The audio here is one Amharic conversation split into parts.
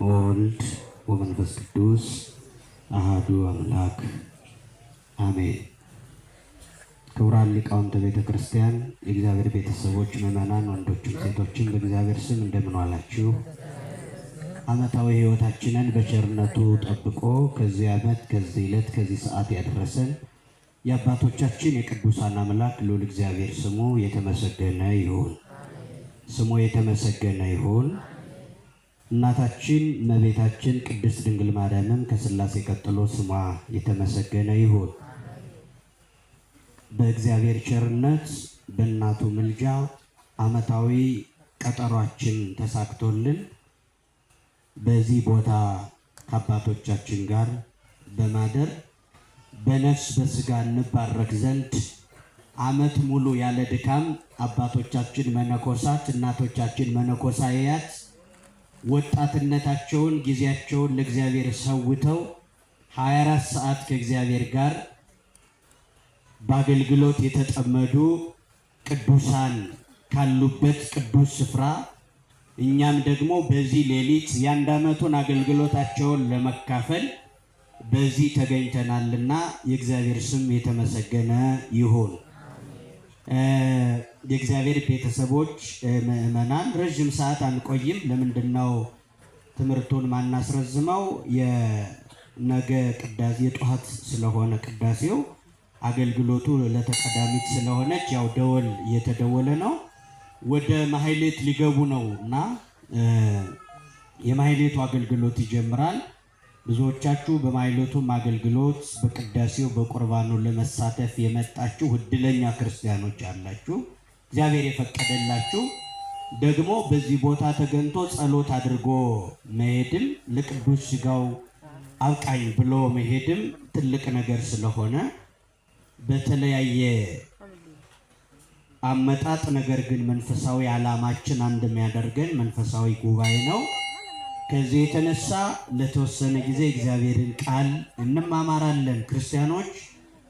ወልድ ወመንፈስ ቅዱስ አሐዱ አምላክ አሜን። ክቡራን ሊቃውንተ ቤተ ክርስቲያን፣ የእግዚአብሔር ቤተሰቦች፣ ምዕመናን ወንዶችም ሴቶችም በእግዚአብሔር ስም እንደምን ዋላችሁ? ዓመታዊ ሕይወታችንን በቸርነቱ ጠብቆ ከዚህ ዓመት ከዚህ ዕለት ከዚህ ሰዓት ያደረሰን የአባቶቻችን የቅዱሳን አምላክ ልዑል እግዚአብሔር ስሙ የተመሰገነ ይሁን። ስሙ የተመሰገነ ይሁን። እናታችን እመቤታችን ቅድስት ድንግል ማርያምም ከሥላሴ ቀጥሎ ስሟ የተመሰገነ ይሁን። በእግዚአብሔር ቸርነት በእናቱ ምልጃ ዓመታዊ ቀጠሯችን ተሳክቶልን በዚህ ቦታ ከአባቶቻችን ጋር በማደር በነፍስ በስጋ እንባረክ ዘንድ ዓመት ሙሉ ያለ ድካም አባቶቻችን መነኮሳት፣ እናቶቻችን መነኮሳያት ወጣትነታቸውን ጊዜያቸውን ለእግዚአብሔር ሰውተው 24 ሰዓት ከእግዚአብሔር ጋር በአገልግሎት የተጠመዱ ቅዱሳን ካሉበት ቅዱስ ስፍራ እኛም ደግሞ በዚህ ሌሊት የአንድ ዓመቱን አገልግሎታቸውን ለመካፈል በዚህ ተገኝተናልና የእግዚአብሔር ስም የተመሰገነ ይሁን። የእግዚአብሔር ቤተሰቦች ምዕመናን፣ ረጅም ሰዓት አንቆይም። ለምንድነው ትምህርቱን ማናስረዝመው? የነገ ቅዳሴ የጧት ስለሆነ ቅዳሴው አገልግሎቱ ለተቀዳሚት ስለሆነች ያው ደወል እየተደወለ ነው። ወደ ማህሌት ሊገቡ ነው እና የማህሌቱ አገልግሎት ይጀምራል። ብዙዎቻችሁ በማህሌቱም አገልግሎት በቅዳሴው በቁርባኑ ለመሳተፍ የመጣችሁ እድለኛ ክርስቲያኖች አላችሁ። እግዚአብሔር የፈቀደላችሁ ደግሞ በዚህ ቦታ ተገኝቶ ጸሎት አድርጎ መሄድም ለቅዱስ ሥጋው አብቃኝ ብሎ መሄድም ትልቅ ነገር ስለሆነ በተለያየ አመጣጥ ነገር ግን መንፈሳዊ ዓላማችን አንድ የሚያደርገን መንፈሳዊ ጉባኤ ነው። ከዚህ የተነሳ ለተወሰነ ጊዜ እግዚአብሔርን ቃል እንማማራለን። ክርስቲያኖች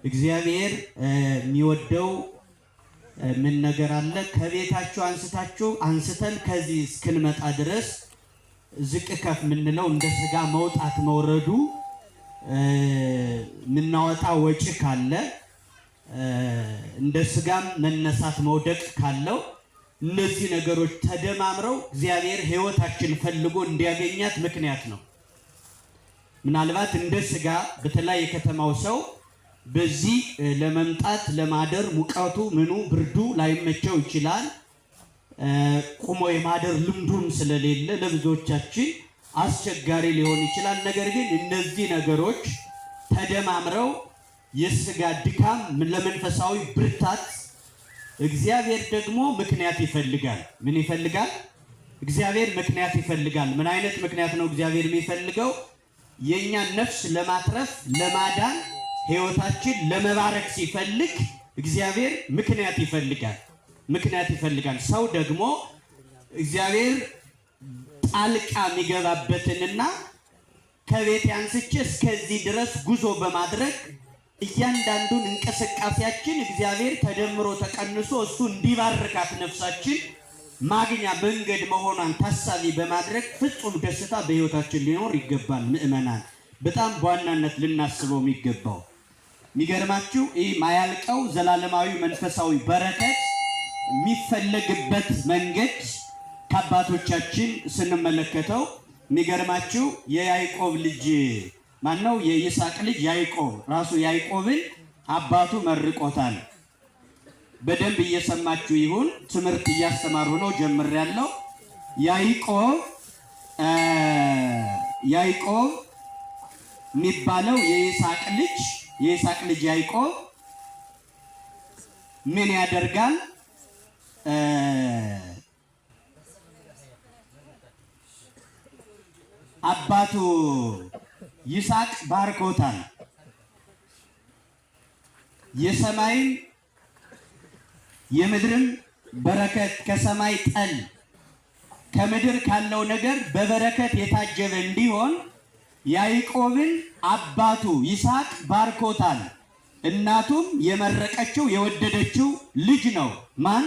እግዚአብሔር የሚወደው ምን ነገር አለ? ከቤታችሁ አንስተን ከዚህ እስክንመጣ ድረስ ዝቅ ከፍ የምንለው እንደ ስጋ መውጣት መውረዱ የምናወጣ ወጪ ካለ እንደ ስጋም መነሳት መውደቅ ካለው እነዚህ ነገሮች ተደማምረው እግዚአብሔር ሕይወታችን ፈልጎ እንዲያገኛት ምክንያት ነው። ምናልባት እንደ ስጋ በተለይ የከተማው ሰው በዚህ ለመምጣት ለማደር ሙቀቱ ምኑ ብርዱ ላይመቸው ይችላል። ቁሞ የማደር ልምዱም ስለሌለ ለብዙዎቻችን አስቸጋሪ ሊሆን ይችላል። ነገር ግን እነዚህ ነገሮች ተደማምረው የስጋ ድካም ለመንፈሳዊ ብርታት እግዚአብሔር ደግሞ ምክንያት ይፈልጋል። ምን ይፈልጋል? እግዚአብሔር ምክንያት ይፈልጋል። ምን አይነት ምክንያት ነው እግዚአብሔር የሚፈልገው? የእኛን ነፍስ ለማትረፍ ለማዳን ሕይወታችን ለመባረክ ሲፈልግ እግዚአብሔር ምክንያት ይፈልጋል። ሰው ደግሞ እግዚአብሔር ጣልቃ የሚገባበትንና ከቤት አንስቼ እስከዚህ ድረስ ጉዞ በማድረግ እያንዳንዱን እንቅስቃሴያችን እግዚአብሔር ተደምሮ ተቀንሶ እሱ እንዲባርካት ነፍሳችን ማግኛ መንገድ መሆኗን ታሳቢ በማድረግ ፍጹም ደስታ በሕይወታችን ሊኖር ይገባል። ምዕመናን በጣም በዋናነት ልናስበው የሚገባው የሚገርማችሁ ይህ ማያልቀው ዘላለማዊ መንፈሳዊ በረከት የሚፈለግበት መንገድ ከአባቶቻችን ስንመለከተው የሚገርማችሁ የያዕቆብ ልጅ ማነው? የይስሐቅ ልጅ ያዕቆብ ራሱ ያዕቆብን አባቱ መርቆታል። በደንብ እየሰማችሁ ይሁን። ትምህርት እያስተማሩ ነው። ጀምሬያለሁ። ያዕቆብ የሚባለው የይስሐቅ ልጅ ያዕቆብ ምን ያደርጋል? አባቱ ይስሐቅ ባርኮታል። የሰማይም የምድርም በረከት ከሰማይ ጠል ከምድር ካለው ነገር በበረከት የታጀበ እንዲሆን ያዕቆብን አባቱ ይስሐቅ ባርኮታል። እናቱም የመረቀችው የወደደችው ልጅ ነው። ማን?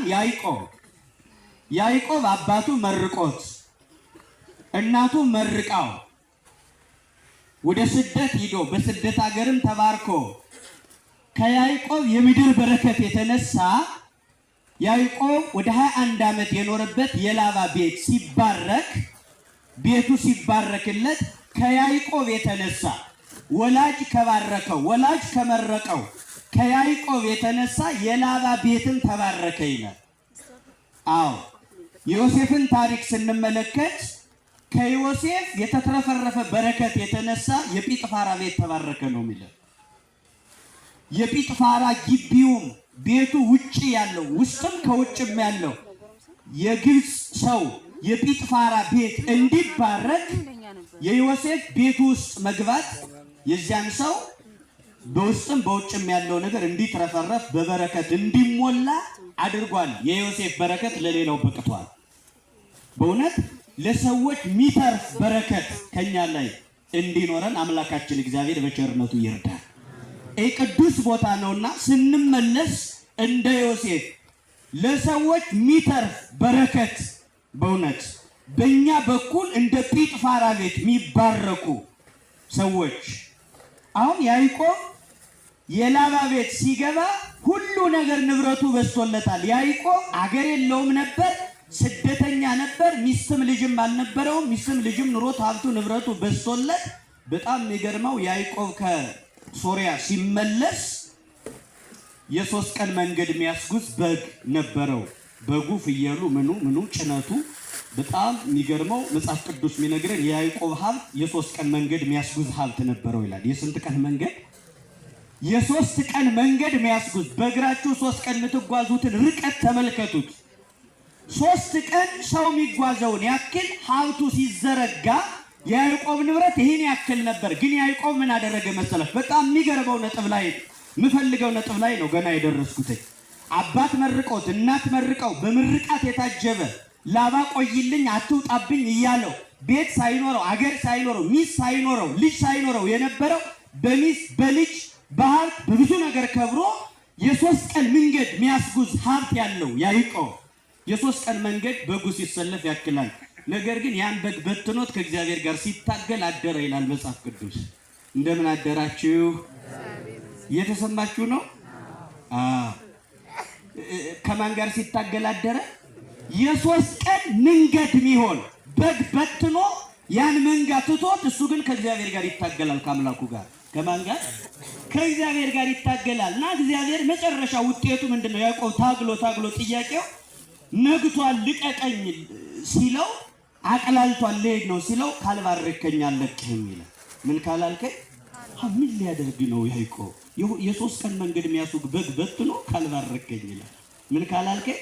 ያዕቆብ አባቱ መርቆት እናቱ መርቃው ወደ ስደት ሂዶ በስደት ሀገርም ተባርኮ ከያዕቆብ የምድር በረከት የተነሳ ያዕቆብ ወደ 21 ዓመት የኖረበት የላባ ቤት ሲባረክ ቤቱ ሲባረክለት ከያዕቆብ የተነሳ ወላጅ ከባረከው ወላጅ ከመረቀው ከያዕቆብ የተነሳ የላባ ቤትን ተባረከ ይላል። አዎ ዮሴፍን ታሪክ ስንመለከት ከዮሴፍ የተትረፈረፈ በረከት የተነሳ የጲጥፋራ ቤት ተባረከ ነው የሚለው። የጲጥፋራ ግቢውም ቤቱ ውጪ ያለው ውስጥም ከውጭም ያለው የግብፅ ሰው የጲጥፋራ ቤት እንዲባረክ የዮሴፍ ቤቱ ውስጥ መግባት የዚያን ሰው በውስጥም በውጭም ያለው ነገር እንዲትረፈረፍ በበረከት እንዲሞላ አድርጓል። የዮሴፍ በረከት ለሌላው በቅቷል። በእውነት ለሰዎች ሚተርፍ በረከት ከኛ ላይ እንዲኖረን አምላካችን እግዚአብሔር በቸርነቱ ይርዳል። ቅዱስ ቦታ ነውና ስንመለስ እንደ ዮሴፍ ለሰዎች ሚተርፍ በረከት በእውነት በእኛ በኩል እንደ ጲጥፋራ ቤት የሚባረኩ ሰዎች አሁን ያዕቆብ የላባ ቤት ሲገባ ሁሉ ነገር ንብረቱ በዝቶለታል። ያዕቆብ አገር የለውም ነበር፣ ስደተኛ ነበር፣ ሚስትም ልጅም አልነበረውም። ሚስትም ልጅም ኑሮት ሀብቱ ንብረቱ በዝቶለት በጣም የሚገርመው ያዕቆብ ከሶሪያ ሲመለስ የ3 ቀን መንገድ የሚያስጉዝ በግ ነበረው። በጉ ፍየሉ ምኑ ጭነቱ በጣም የሚገርመው መጽሐፍ ቅዱስ የሚነግረን የያዕቆብ ሀብት የ3 ቀን መንገድ የሚያስጉዝ ሀብት ነበረው ይላል። የስንት ቀን መንገድ? የ3 ቀን መንገድ የሚያስጉዝ። በእግራችሁ 3 ቀን የምትጓዙትን ርቀት ተመልከቱት። 3 ቀን ሰው የሚጓዘውን ያክል ሀብቱ ሲዘረጋ የያዕቆብ ንብረት ይህን ያክል ነበር። ግን ያዕቆብ ምን አደረገ መሰላችሁ? በጣም የሚገርመው ነጥብ ላይ የምፈልገው ነጥብ ላይ ነው ገና የደረስኩት። አባት መርቆት እናት መርቀው በምርቃት የታጀበ ላባ ቆይልኝ አትውጣብኝ እያለው ቤት ሳይኖረው አገር ሳይኖረው ሚስት ሳይኖረው ልጅ ሳይኖረው የነበረው በሚስት በልጅ በሀብት በብዙ ነገር ከብሮ የ3 ቀን መንገድ የሚያስጉዝ ሀብት ያለው ያዕቆብ የ3 ቀን መንገድ በጉ ሲሰለፍ ያክላል። ነገር ግን ያን በግ በትኖት ከእግዚአብሔር ጋር ሲታገል አደረ ይላል መጽሐፍ ቅዱስ። እንደምን አደራችሁ? እየተሰማችሁ ነው? ከማን ጋር ሲታገል አደረ? የ3 ቀን መንገድ የሚሆን በግ በትኖ ያን መንጋ ትቶት እሱ ግን ከእግዚአብሔር ጋር ይታገላል። ከአምላኩ ጋር ከማን ጋር? ከእግዚአብሔር ጋር ይታገላል። እና እግዚአብሔር መጨረሻ ውጤቱ ምንድነው? ያዕቆብ ታግሎ ጥያቄው ነግቷል ልቀቀኝ ሲለው አቅላልቷል ልሄድ ነው ሲለው ካልባረከኝ አልለቅህም ይላል። ምን ካላልከኝ? ምን ሊያደርግ ነው ያዕቆብ? የ3 ቀን መንገድ የሚያስጉዝ በግ በትኖ ካልባረከኝ ይላል። ምን ካላልከኝ?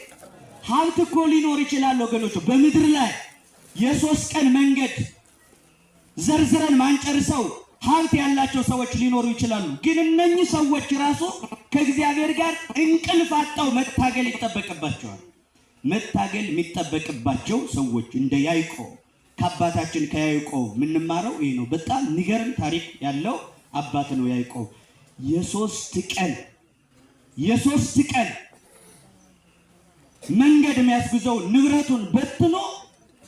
ሀብት እኮ ሊኖር ይችላል ወገኖች፣ በምድር ላይ የ3 ቀን መንገድ ዘርዝረን ማንጨርሰው ሀብት ያላቸው ሰዎች ሊኖሩ ይችላሉ። ግን እነኚህ ሰዎች ራሱ ከእግዚአብሔር ጋር እንቅልፍ አጣው መታገል ይጠበቅባቸዋል። መታገል የሚጠበቅባቸው ሰዎች እንደ ያዕቆብ ከአባታችን ከያዕቆብ የምንማረው ይህ ነው። በጣም ንገርም ታሪክ ያለው አባት ነው ያዕቆብ። የ3 ቀን መንገድ የሚያስጉዘው ንብረቱን በትኖ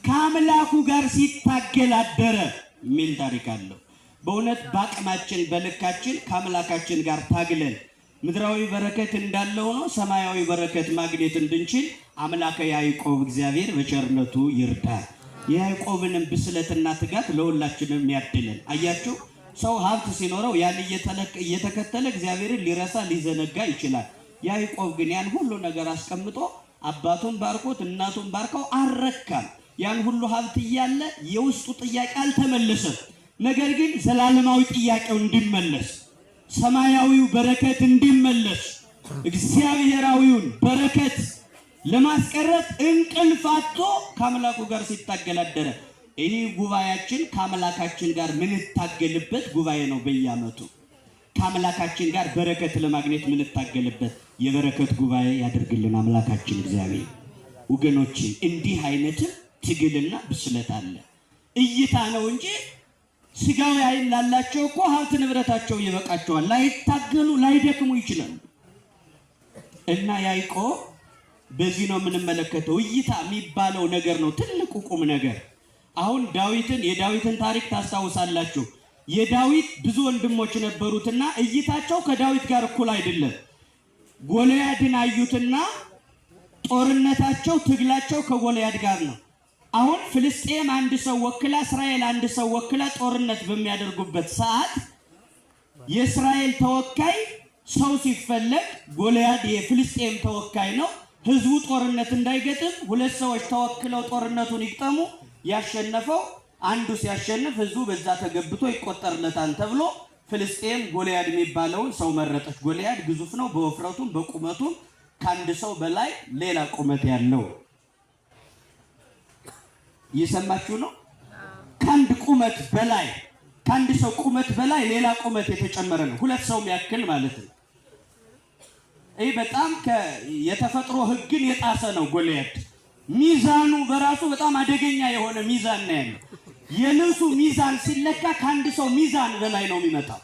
ከአምላኩ ጋር ሲታገል አደረ የሚል ታሪክ አለው። በእውነት በአቅማችን በልካችን ከአምላካችን ጋር ታግለን ምድራዊ በረከት እንዳለው ነው ሰማያዊ በረከት ማግኘት እንድንችል አምላከ ያዕቆብ እግዚአብሔር በቸርነቱ ይርዳል። የያዕቆብንም ብስለትና ትጋት ለሁላችንም ያድለን። አያችሁ፣ ሰው ሀብት ሲኖረው ያን እየተከተለ እግዚአብሔርን ሊረሳ ሊዘነጋ ይችላል። ያዕቆብ ግን ያን ሁሉ ነገር አስቀምጦ አባቱን ባርኮት እናቱን ባርከው አልረካም። ያን ሁሉ ሀብት እያለ የውስጡ ጥያቄ አልተመለሰም። ነገር ግን ዘላለማዊ ጥያቄው እንዲመለስ፣ ሰማያዊው በረከት እንዲመለስ፣ እግዚአብሔራዊውን በረከት ለማስቀረት እንቅልፍ አጥቶ ከአምላኩ ጋር ሲታገል አደረ። ይህ ጉባኤያችን ከአምላካችን ጋር ምንታገልበት ጉባኤ ነው። በየዓመቱ ከአምላካችን ጋር በረከት ለማግኘት ምንታገልበት የበረከት ጉባኤ ያደርግልን አምላካችን እግዚአብሔር። ወገኖቼ እንዲህ አይነት ትግልና ብስለት አለ። እይታ ነው እንጂ ስጋዊ አይን ላላቸው እኮ ሀብት ንብረታቸው ይበቃቸዋል። ላይታገሉ ላይደክሙ ይችላሉ። እና ያዕቆብ በዚህ ነው የምንመለከተው። እይታ የሚባለው ነገር ነው ትልቁ ቁም ነገር። አሁን የዳዊትን ታሪክ ታስታውሳላችሁ። የዳዊት ብዙ ወንድሞች ነበሩትና እይታቸው ከዳዊት ጋር እኩል አይደለም። ጎልያድን አዩትና ጦርነታቸው ትግላቸው ከጎልያድ ጋር ነው። አሁን ፍልስጤም አንድ ሰው ወክላ እስራኤል አንድ ሰው ወክላ ጦርነት በሚያደርጉበት ሰዓት የእስራኤል ተወካይ ሰው ሲፈለግ ጎልያድ የፍልስጤም ተወካይ ነው። ህዝቡ ጦርነት እንዳይገጥም ሁለት ሰዎች ተወክለው ጦርነቱን ይግጠሙ። ያሸነፈው አንዱ ሲያሸንፍ ህዝቡ በዛ ተገብቶ ይቆጠርለታል ተብሎ ፍልስጤም ጎልያድ የሚባለውን ሰው መረጠች። ጎልያድ ግዙፍ ነው፣ በወፍረቱም በቁመቱም ከአንድ ሰው በላይ ሌላ ቁመት ያለው። እየሰማችሁ ነው? ከአንድ ቁመት በላይ ከአንድ ሰው ቁመት በላይ ሌላ ቁመት የተጨመረ ነው። ሁለት ሰው የሚያክል ማለት ነው። ይህ በጣም የተፈጥሮ ህግን የጣሰ ነው። ጎልያድ ሚዛኑ በራሱ በጣም አደገኛ የሆነ ሚዛን ነው ያለው። የልብሱ ሚዛን ሲለካ ከአንድ ሰው ሚዛን በላይ ነው የሚመጣው።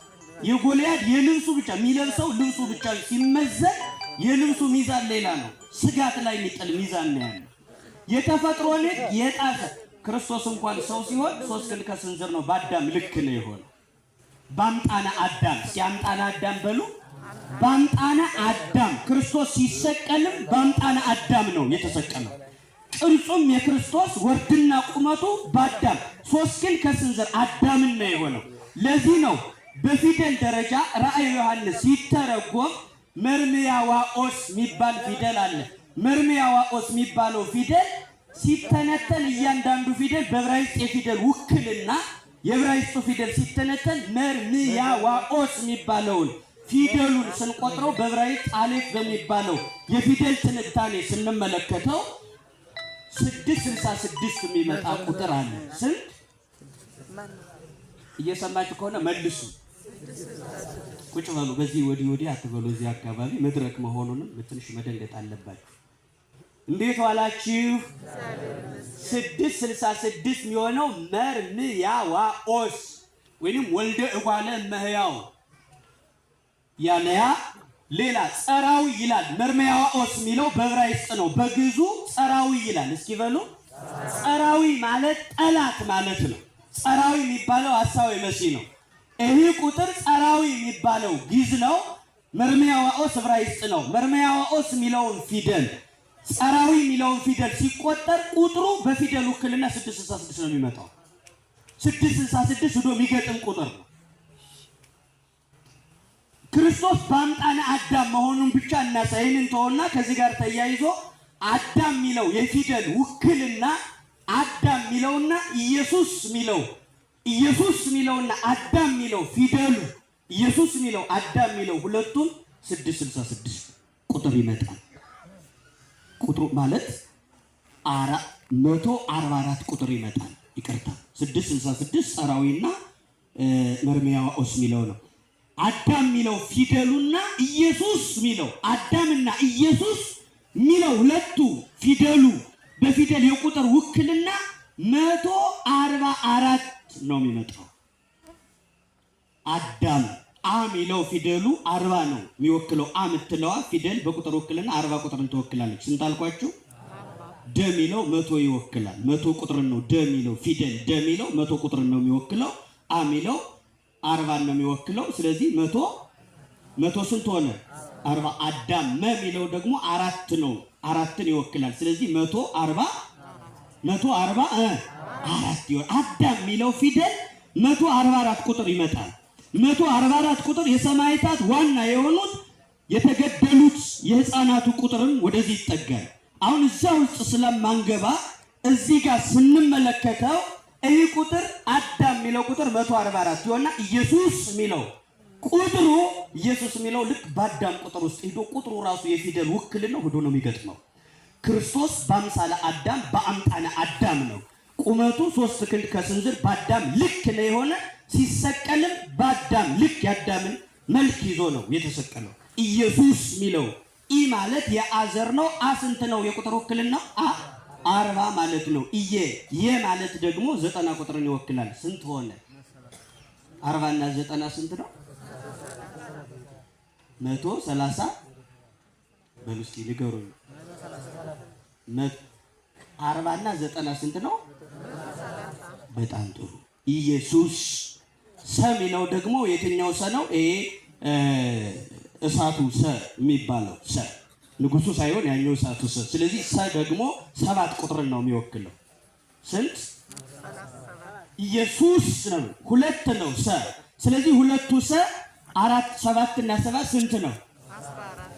የጎልያድ የልብሱ ብቻ የሚለብሰው ልብሱ ብቻ ሲመዘን የልብሱ ሚዛን ሌላ ነው። ስጋት ላይ የሚጥል ሚዛን ነው ያለው። የተፈጥሮን ህግ የጣሰ ክርስቶስ እንኳን ሰው ሲሆን 3 ክንድ ከስንዝር ነው። በአዳም ልክ ነው የሆነ። በአምጣነ አዳም ሲያምጣነ አዳም በሉ። በአምጣነ አዳም ክርስቶስ ሲሰቀልም በአምጣነ አዳም ነው የተሰቀለው። ቅርጹም የክርስቶስ ወርድና ቁመቱ በአዳም 3 ክንድ ከስንዝር አዳምን ነው የሆነው። ለዚህ ነው በፊደል ደረጃ ራእየ ዮሐንስ ሲተረጎም መርምያዋኦስ የሚባል ፊደል አለ። መርምያዋኦስ የሚባለው ፊደል ሲተነተን እያንዳንዱ ፊደል በዕብራይስጥ የፊደል ውክልና የዕብራይስጡ ፊደል ሲተነተን መርምያዋኦስ የሚባለውን ፊደሉን ስንቆጥረው በዕብራይስጥ አሌፍ በሚባለው የፊደል ትንታኔ ስንመለከተው 666 የሚመጣ ቁጥር አለ። ስንት? እየሰማችሁ ከሆነ መልሱ። ቁጭ በሉ። በዚህ ወዲህ አትበሉ። እዚህ አካባቢ መድረክ መሆኑንም ትንሽ መደንገጥ አለባችሁ። እንዴት ዋላችሁ? 666 የሚሆነው መርምያዋኦስ ወይንም ወልደ እጓለ እመሕያው ያለያ ሌላ ጸራዊ ይላል። መርምያዋኦስ የሚለው በዕብራይስጥ ነው። በግዕዙ ጸራዊ ይላል። እስኪ በሉ። ጸራዊ ማለት ጠላት ማለት ነው። ጸራዊ የሚባለው ሐሳዊ መሲህ ነው። ይህ ቁጥር ጸራዊ የሚባለው ግዕዝ ነው። መርምያዋኦስ ዕብራይስጥ ነው። መርምያዋኦስ የሚለውን ፊደል ጸራዊ የሚለውን ፊደል ሲቆጠር ቁጥሩ በፊደል ውክልና 666 ነው የሚመጣው። 666 ሄዶ የሚገጥም ቁጥር ነው። ክርስቶስ በአምጣነ አዳም መሆኑን ብቻ እናሳይን ተውና ከዚህ ጋር ተያይዞ አዳም የሚለው የፊደል ውክልና አዳም የሚለውና ኢየሱስ የሚለውና አዳም የሚለው ፊደሉ ኢየሱስ የሚለው አዳም የሚለው ሁለቱም 666 ቁጥር ይመጣል። ቁጥሩ ማለት 144 ቁጥር ይመጣል። ይቅርታ 666 ጸራዊና መርምያዋኦስ የሚለው ነው። አዳም የሚለው ፊደሉና ኢየሱስ የሚለው አዳምና ኢየሱስ የሚለው ሁለቱ ፊደሉ በፊደል የቁጥር ውክልና 144 ነው የሚመጣው። አዳም የሚለው ፊደሉ 40 ነው የሚወክለው። የምትለዋ ፊደል በቁጥር ውክልና 40 ቁጥርን ትወክላለች። ስንት አልኳችሁ? ደ የሚለው 100 ይወክላል። 100 ቁጥርን ነው ደ የሚለው ፊደል ደ የሚለው 100 ቁጥርን ነው የሚወክለው። የሚለው 40 ነው የሚወክለው። ስለዚህ 100 ስንት ሆነ? 40። አዳም የሚለው ደግሞ 4 ነው፣ 4ን ይወክላል። ስለዚህ 144 ይሆናል። አዳም የሚለው ፊደል 144 ቁጥር ይመጣል። 144 ቁጥር የሰማዕታት ዋና የሆኑት የተገደሉት የህፃናቱ ቁጥርም ወደዚህ ይጠጋል። አሁን እዛ ውስጥ ስለማንገባ እዚህ ጋር ስንመለከተው ይህ ቁጥር አዳም የሚለው ቁጥር 144 ይሆንና ኢየሱስ የሚለው ቁጥሩ ኢየሱስ የሚለው ልክ በአዳም ቁጥር ውስጥ ሄዶ ቁጥሩ ራሱ የፊደል ውክልና ሄዶ ነው የሚገጥመው። ክርስቶስ በአምሳለ አዳም በአምጣነ አዳም ነው። ቁመቱ 3 ክንድ ከስንዝር በአዳም ልክ ነው የሆነ ሲሰቀልም በአዳም ልክ የአዳምን መልክ ይዞ ነው የተሰቀለው። ኢየሱስ የሚለው ኢ ማለት የአዘር ነው። ስንት ነው የቁጥር ውክልና? 40 ማለት ነው። የ ማለት ደግሞ 90 ቁጥርን ይወክላል። ስንት ሆነ? 40 እና 90 ስንት ነው? 130 በሉ እስኪ ንገሩኝ። 40 እና 90 ስንት ነው? በጣም ጥሩ። ኢየሱስ ሰ የሚለው ደግሞ የትኛው ሰ ነው? ይሄ እሳቱ ሰ የሚባለው ሰ ንጉሱ ሳይሆን ያኛው እሳቱ ሰ። ስለዚህ ሰ ደግሞ 7 ቁጥርን ነው የሚወክለው። ስንት? ኢየሱስ ነው 2 ነው ሰ። ስለዚህ ሁለቱ ሰ 4 7 እና 7 ስንት ነው?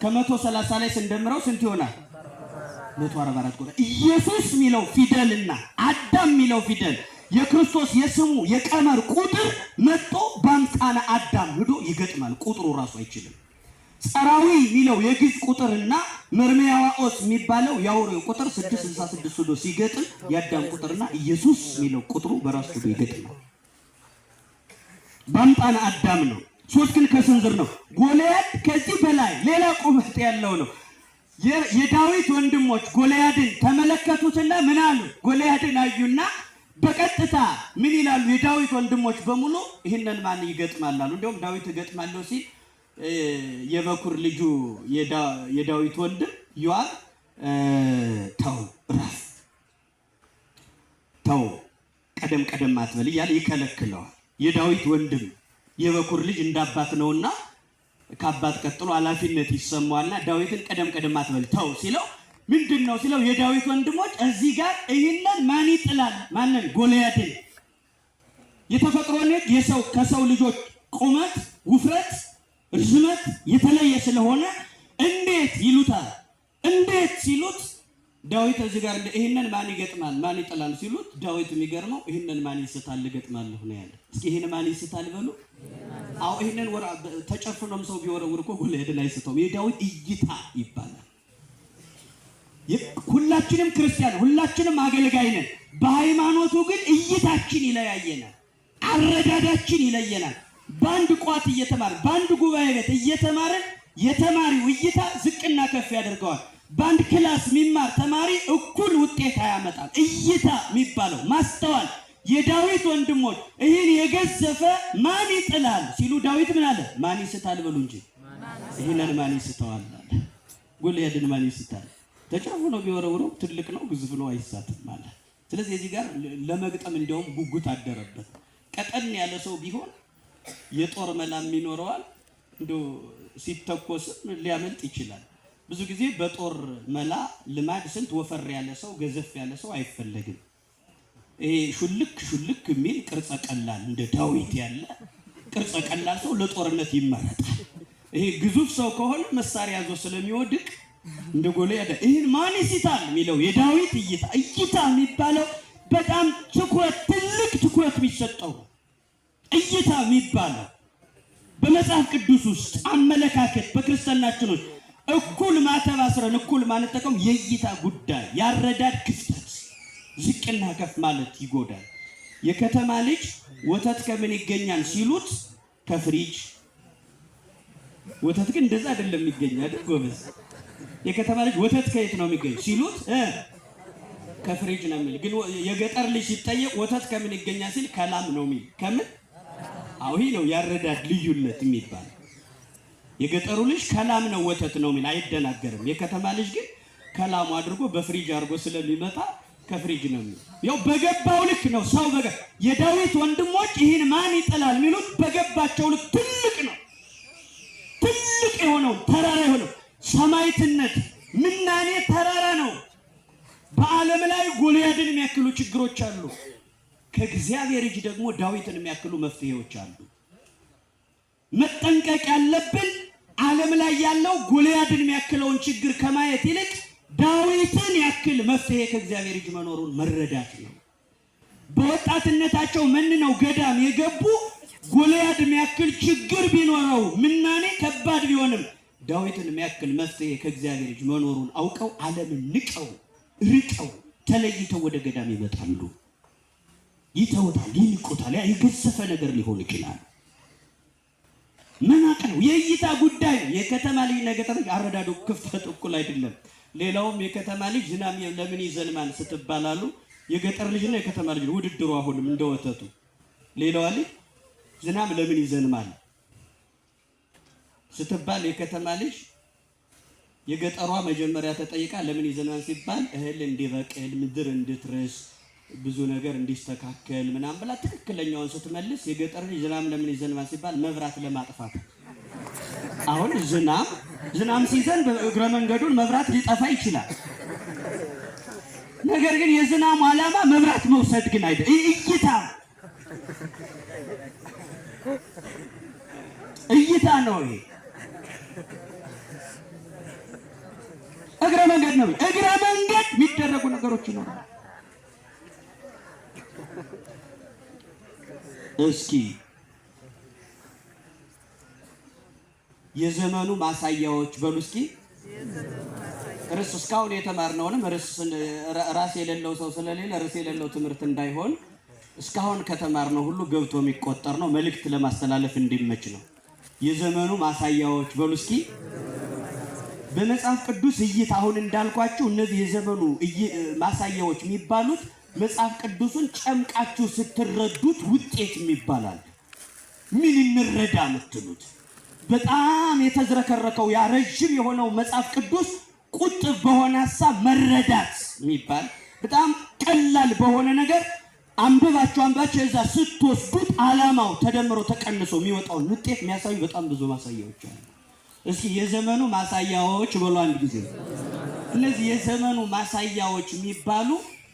ከ130 ላይ ስንደምረው ስንት ይሆናል? 144 ቁጥር። ኢየሱስ የሚለው ፊደልና አዳም የሚለው ፊደል የክርስቶስ የስሙ የቀመር ቁጥር መጥቶ በአምጣነ አዳም ሄዶ ይገጥማል። ቁጥሩ ራሱ አይችልም። ጸራዊ የሚለው የግዕዝ ቁጥርና መርሜያዋኦስ የሚባለው የአውሬው ቁጥር 666 ሄዶ ሲገጥም የአዳም ቁጥርና ኢየሱስ የሚለው ቁጥሩ በራሱ ሄዶ ይገጥማል። በአምጣነ አዳም ነው። 3 ግን ከስንዝር ነው። ጎልያድ ከዚህ በላይ ሌላ ቁመት ያለው ነው። የዳዊት ወንድሞች ጎልያድን ተመለከቱትና ምን አሉ? ጎልያድን አዩና በቀጥታ ምን ይላሉ? የዳዊት ወንድሞች በሙሉ ይህንን ማን ይገጥማል አሉ። እንደውም ዳዊት እገጥማለሁ ሲል የበኩር ልጁ የዳዊት ወንድም ዮአብ ተው ራስ ተው ቀደም አትበል እያለ ይከለክለዋል። የዳዊት ወንድም የበኩር ልጅ እንዳባት ነውና ከአባት ቀጥሎ ኃላፊነት ይሰማዋልና ዳዊትን ቀደም አትበል ተው ሲለው ምንድነው ሲለው የዳዊት ወንድሞች እዚህ ጋር ይህንን ማን ይጥላል? ማንን? ጎልያድን። የተፈጥሮ ልጅ የሰው ከሰው ልጆች ቁመት፣ ውፍረት፣ ርዝመት የተለየ ስለሆነ እንዴት ይሉታል። እንዴት ሲሉት ዳዊት እዚህ ጋር ይህንን ማን ይገጥማል? ማን ይጥላል ሲሉት ዳዊት የሚገርመው ይህንን ማን ይስታል እገጥማለሁ ነው ያለ። እስኪ ይህን ማን ይስታል በሉ። አዎ ይህንን ተጨፍኖም ሰው ቢወረውር እኮ ጎልያድን አይስተውም። የዳዊት እይታ ይባላል። ሁላችንም ክርስቲያን ሁላችንም አገልጋይ ነን። በሃይማኖቱ ግን እይታችን ይለያየናል። አረዳዳችን ይለየናል። በአንድ ቋት እየተማረ በአንድ ጉባኤ ቤት እየተማረን የተማሪው እይታ ዝቅና ከፍ ያደርገዋል። በአንድ ክላስ የሚማር ተማሪ እኩል ውጤት አያመጣም። እይታ የሚባለው ማስተዋል። የዳዊት ወንድሞች ይህን የገዘፈ ማን ይጥላል ሲሉ ዳዊት ምን አለ? ማን ይስታል በሉ እንጂ ይህንን ማን ይስተዋል አለ። ጎልያድን ማን ይስታል? ተጨፍኖ ቢወረውረው ትልቅ ነው ግዙፍ ነው አይሳትም ማለት። ስለዚህ እዚህ ጋር ለመግጠም እንደውም ጉጉት አደረበት። ቀጠን ያለ ሰው ቢሆን የጦር መላም ይኖረዋል። እንደው ሲተኮስም ሊያመልጥ ይችላል። ብዙ ጊዜ በጦር መላ ልማድ ስንት ወፈር ያለ ሰው ገዘፍ ያለ ሰው አይፈለግም። ይሄ ሹልክ የሚል ቅርጸ ቀላል እንደ ዳዊት ያለ ቅርጸ ቀላል ሰው ለጦርነት ይመረጣል። ይሄ ግዙፍ ሰው ከሆነ መሳሪያ ያዞ ስለሚወድቅ እንደ ጎልያድ ይህን ማን ይስታል የሚለው የዳዊት እይታ የሚባለው በጣም ትኩረት ትልቅ ትኩረት የሚሰጠው እይታ የሚባለው በመጽሐፍ ቅዱስ ውስጥ አመለካከት በክርስትናችን ውስጥ እኩል ማተብ አስረን እኩል ማንጠቀም የእይታ ጉዳይ ያረዳድ ክፍተት ዝቅና ከፍ ማለት ይጎዳል። የከተማ ልጅ ወተት ከምን ይገኛል ሲሉት ከፍሪጅ። ወተት ግን እንደዛ አይደለም የሚገኘው አይደል ጎበዝ? የከተማ ልጅ ወተት ከየት ነው የሚገኝ ሲሉት ከፍሪጅ ነው የሚል። ግን የገጠር ልጅ ሲጠየቅ ወተት ከምን ይገኛል ሲል ከላም ነው የሚል። ከምን? አዎ ይሄ ነው ያረዳድ ልዩነት የሚባል። የገጠሩ ልጅ ከላም ነው ወተት ነው የሚል አይደናገርም። የከተማ ልጅ ግን ከላሙ አድርጎ በፍሪጅ አድርጎ ስለሚመጣ ከፍሪጅ ነው የሚል። ያው በገባው ልክ ነው ሰው የዳዊት ወንድሞች ይህን ማን ይጥላል የሚሉት በገባቸው ልክ ትልቅ ነው። ትልቅ የሆነው ተራራ የሆነው ሰማይትነት ምናኔ ተራራ ነው። በዓለም ላይ ጎልያድን የሚያክሉ ችግሮች አሉ። ከእግዚአብሔር እጅ ደግሞ ዳዊትን የሚያክሉ መፍትሄዎች አሉ። መጠንቀቅ ያለብን ዓለም ላይ ያለው ጎልያድን የሚያክለውን ችግር ከማየት ይልቅ ዳዊትን ያክል መፍትሄ ከእግዚአብሔር እጅ መኖሩን መረዳት ነው። በወጣትነታቸው መንነው ገዳም የገቡ ጎልያድ የሚያክል ችግር ቢኖረው ምናኔ ከባድ ቢሆንም ዳዊትን የሚያክል መፍትሄ ከእግዚአብሔር እጅ መኖሩን አውቀው ዓለምን ንቀው ርቀው ተለይተው ወደ ገዳም ይመጣሉ። ይተውታል፣ ይንቁታል። ያ የገዘፈ ነገር ሊሆን ይችላል። መናቅ ነው። የእይታ ጉዳይ ነው። የከተማ ልጅ ነገጠር አረዳዱ ክፍተት እኩል አይደለም። ሌላውም የከተማ ልጅ ዝናብ ለምን ይዘንማል ስትባላሉ የገጠር ልጅና የከተማ ልጅ ውድድሩ አሁንም እንደወተቱ። ሌላው ልጅ ዝናብ ለምን ይዘንማል ስትባል የከተማ ልጅ የገጠሯ መጀመሪያ ተጠይቃ ለምን ይዘንማል ሲባል እህል እንዲበቅል ምድር እንድትረስ ብዙ ነገር እንዲስተካከል ምናምን ብላ ትክክለኛውን ስትመልስ የገጠር ዝናብ ለምን ይዘንባል ሲባል መብራት ለማጥፋት። አሁን ዝናብ ሲዘንብ እግረ መንገዱን መብራት ሊጠፋ ይችላል። ነገር ግን የዝናቡ ዓላማ መብራት መውሰድ ግን አይደለም። እይታ ነው። ይሄ እግረ መንገድ ነው። እግረ መንገድ የሚደረጉ ነገሮች ይኖራሉ። እስኪ የዘመኑ ማሳያዎች በሉ እስኪ። ርዕስ እስካሁን የተማርነውንም ራስ የሌለው ሰው ስለሌለ ርዕስ የሌለው ትምህርት እንዳይሆን እስካሁን ከተማርነው ሁሉ ገብቶ የሚቆጠር ነው። መልእክት ለማስተላለፍ እንዲመች ነው። የዘመኑ ማሳያዎች በሉ እስኪ። በመጽሐፍ ቅዱስ እይታ አሁን እንዳልኳችሁ እነዚህ የዘመኑ ማሳያዎች የሚባሉት መጽሐፍ ቅዱስን ጨምቃችሁ ስትረዱት ውጤት የሚባላል። ምን እንረዳ የምትሉት በጣም የተዝረከረከው ያ ረጅም የሆነው መጽሐፍ ቅዱስ ቁጥብ በሆነ ሐሳብ መረዳት የሚባል በጣም ቀላል በሆነ ነገር አንብባችሁ እዛ ስትወስዱት ዓላማው ተደምሮ ተቀንሶ የሚወጣውን ውጤት የሚያሳዩ በጣም ብዙ ማሳያዎች አሉ። እስኪ የዘመኑ ማሳያዎች ብሎ አንድ ጊዜ። እነዚህ የዘመኑ ማሳያዎች የሚባሉ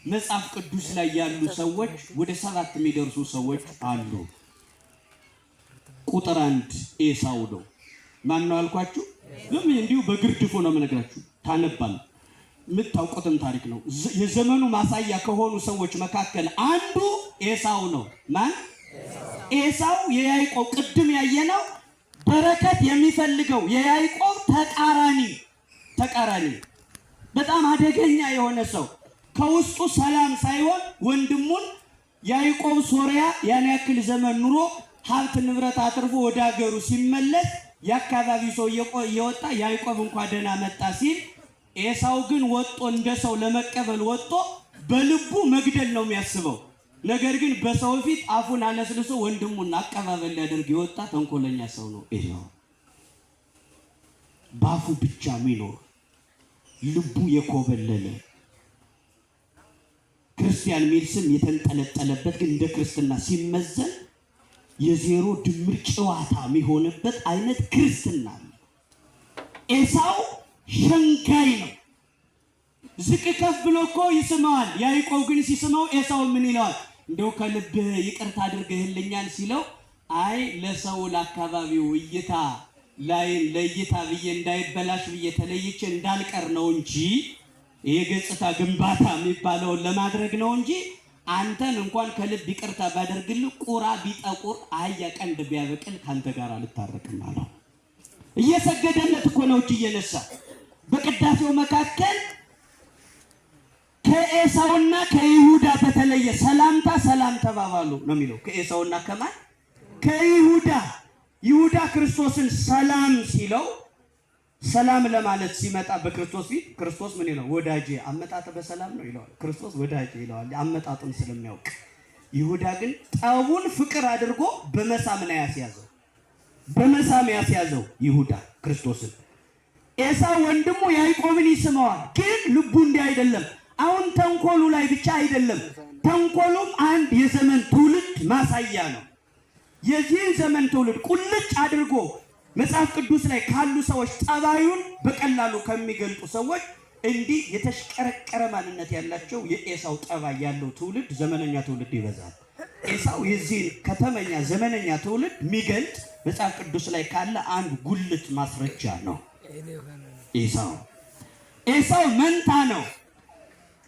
መጽሐፍ ቅዱስ ላይ ያሉ ሰዎች ወደ 7 የሚደርሱ ሰዎች አሉ። ቁጥር 1 ኤሳው ነው። ማን ነው አልኳችሁ? ለምን እንዲሁ በግርድፉ ነው የምነግራችሁ። ታነባል የምታውቁትም ታሪክ ነው። የዘመኑ ማሳያ ከሆኑ ሰዎች መካከል አንዱ ኤሳው ነው። ማን? ኤሳው የያዕቆብ ቅድም ያየነው በረከት የሚፈልገው የያዕቆብ ተቃራኒ በጣም አደገኛ የሆነ ሰው ከውስጡ ሰላም ሳይሆን ወንድሙን ያዕቆብ ሶሪያ ያን ያክል ዘመን ኑሮ ሀብት ንብረት አትርፎ ወደ ሀገሩ ሲመለስ የአካባቢው ሰው እየወጣ ያዕቆብ እንኳን ደህና መጣ ሲል ኤሳው ግን ወጦ እንደ ሰው ለመቀበል ወጦ በልቡ መግደል ነው የሚያስበው። ነገር ግን በሰው ፊት አፉን አለስልሶ ወንድሙን አቀባበል ሊያደርግ የወጣ ተንኮለኛ ሰው ነው ኤሳው። ባፉ ብቻ የሚኖር ልቡ የኮበለለ ክርስቲያን ሚል ስም የተንጠለጠለበት ግን እንደ ክርስትና ሲመዘን የዜሮ ድምር ጨዋታ የሚሆንበት አይነት ክርስትና ነው። ኤሳው ሸንጋይ ነው። ዝቅ ከፍ ብሎ እኮ ይስመዋል። ያዕቆብ ግን ሲስመው ኤሳው ምን ይለዋል? እንደው ከልብህ ይቅርታ አድርገህልኛል ሲለው አይ ለሰው ለአካባቢው እይታ ለእይታ ብዬ እንዳይበላሽ ብዬ ተለይቼ እንዳልቀር ነው እንጂ የገጽታ ግንባታ የሚባለውን ለማድረግ ነው እንጂ አንተን እንኳን ከልብ ይቅርታ ባደርግልህ ቁራ ቢጠቁር አህያ ቀንድ ቢያበቅል ካንተ ጋር አልታረቅም አለው። እየሰገደለት እኮ ነው እጅ እየነሳ በቅዳሴው መካከል ከኤሳውና ከይሁዳ በተለየ ሰላም ተባባሉ ነው የሚለው። ከኤሳውና ከማን? ይሁዳ ክርስቶስን ሰላም ሲለው ሰላም ለማለት ሲመጣ በክርስቶስ ፊት ክርስቶስ ምን ይለው? ወዳጄ አመጣጥ በሰላም ነው ይለዋል። ክርስቶስ ወዳጄ ይለዋል አመጣጡን ስለሚያውቅ። ይሁዳ ግን ጠቡን ፍቅር አድርጎ በመሳም ያስያዘው ይሁዳ ክርስቶስን። ኤሳው ወንድሙ ያዕቆብን ይስመዋል። ግን ልቡ እንዲህ አይደለም። አሁን ተንኮሉ ላይ ብቻ አይደለም፣ ተንኮሉም አንድ የዘመን ትውልድ ማሳያ ነው። የዚህን ዘመን ትውልድ ቁልጭ አድርጎ መጽሐፍ ቅዱስ ላይ ካሉ ሰዎች ጠባዩን በቀላሉ ከሚገልጡ ሰዎች እንዲህ የተሽቀረቀረ ማንነት ያላቸው የኤሳው ጠባይ ያለው ትውልድ ዘመነኛ ትውልድ ይበዛል። ኤሳው የዚህን ከተመኛ ዘመነኛ ትውልድ የሚገልጥ መጽሐፍ ቅዱስ ላይ ካለ አንድ ጉልት ማስረጃ ነው። ኤሳው መንታ ነው።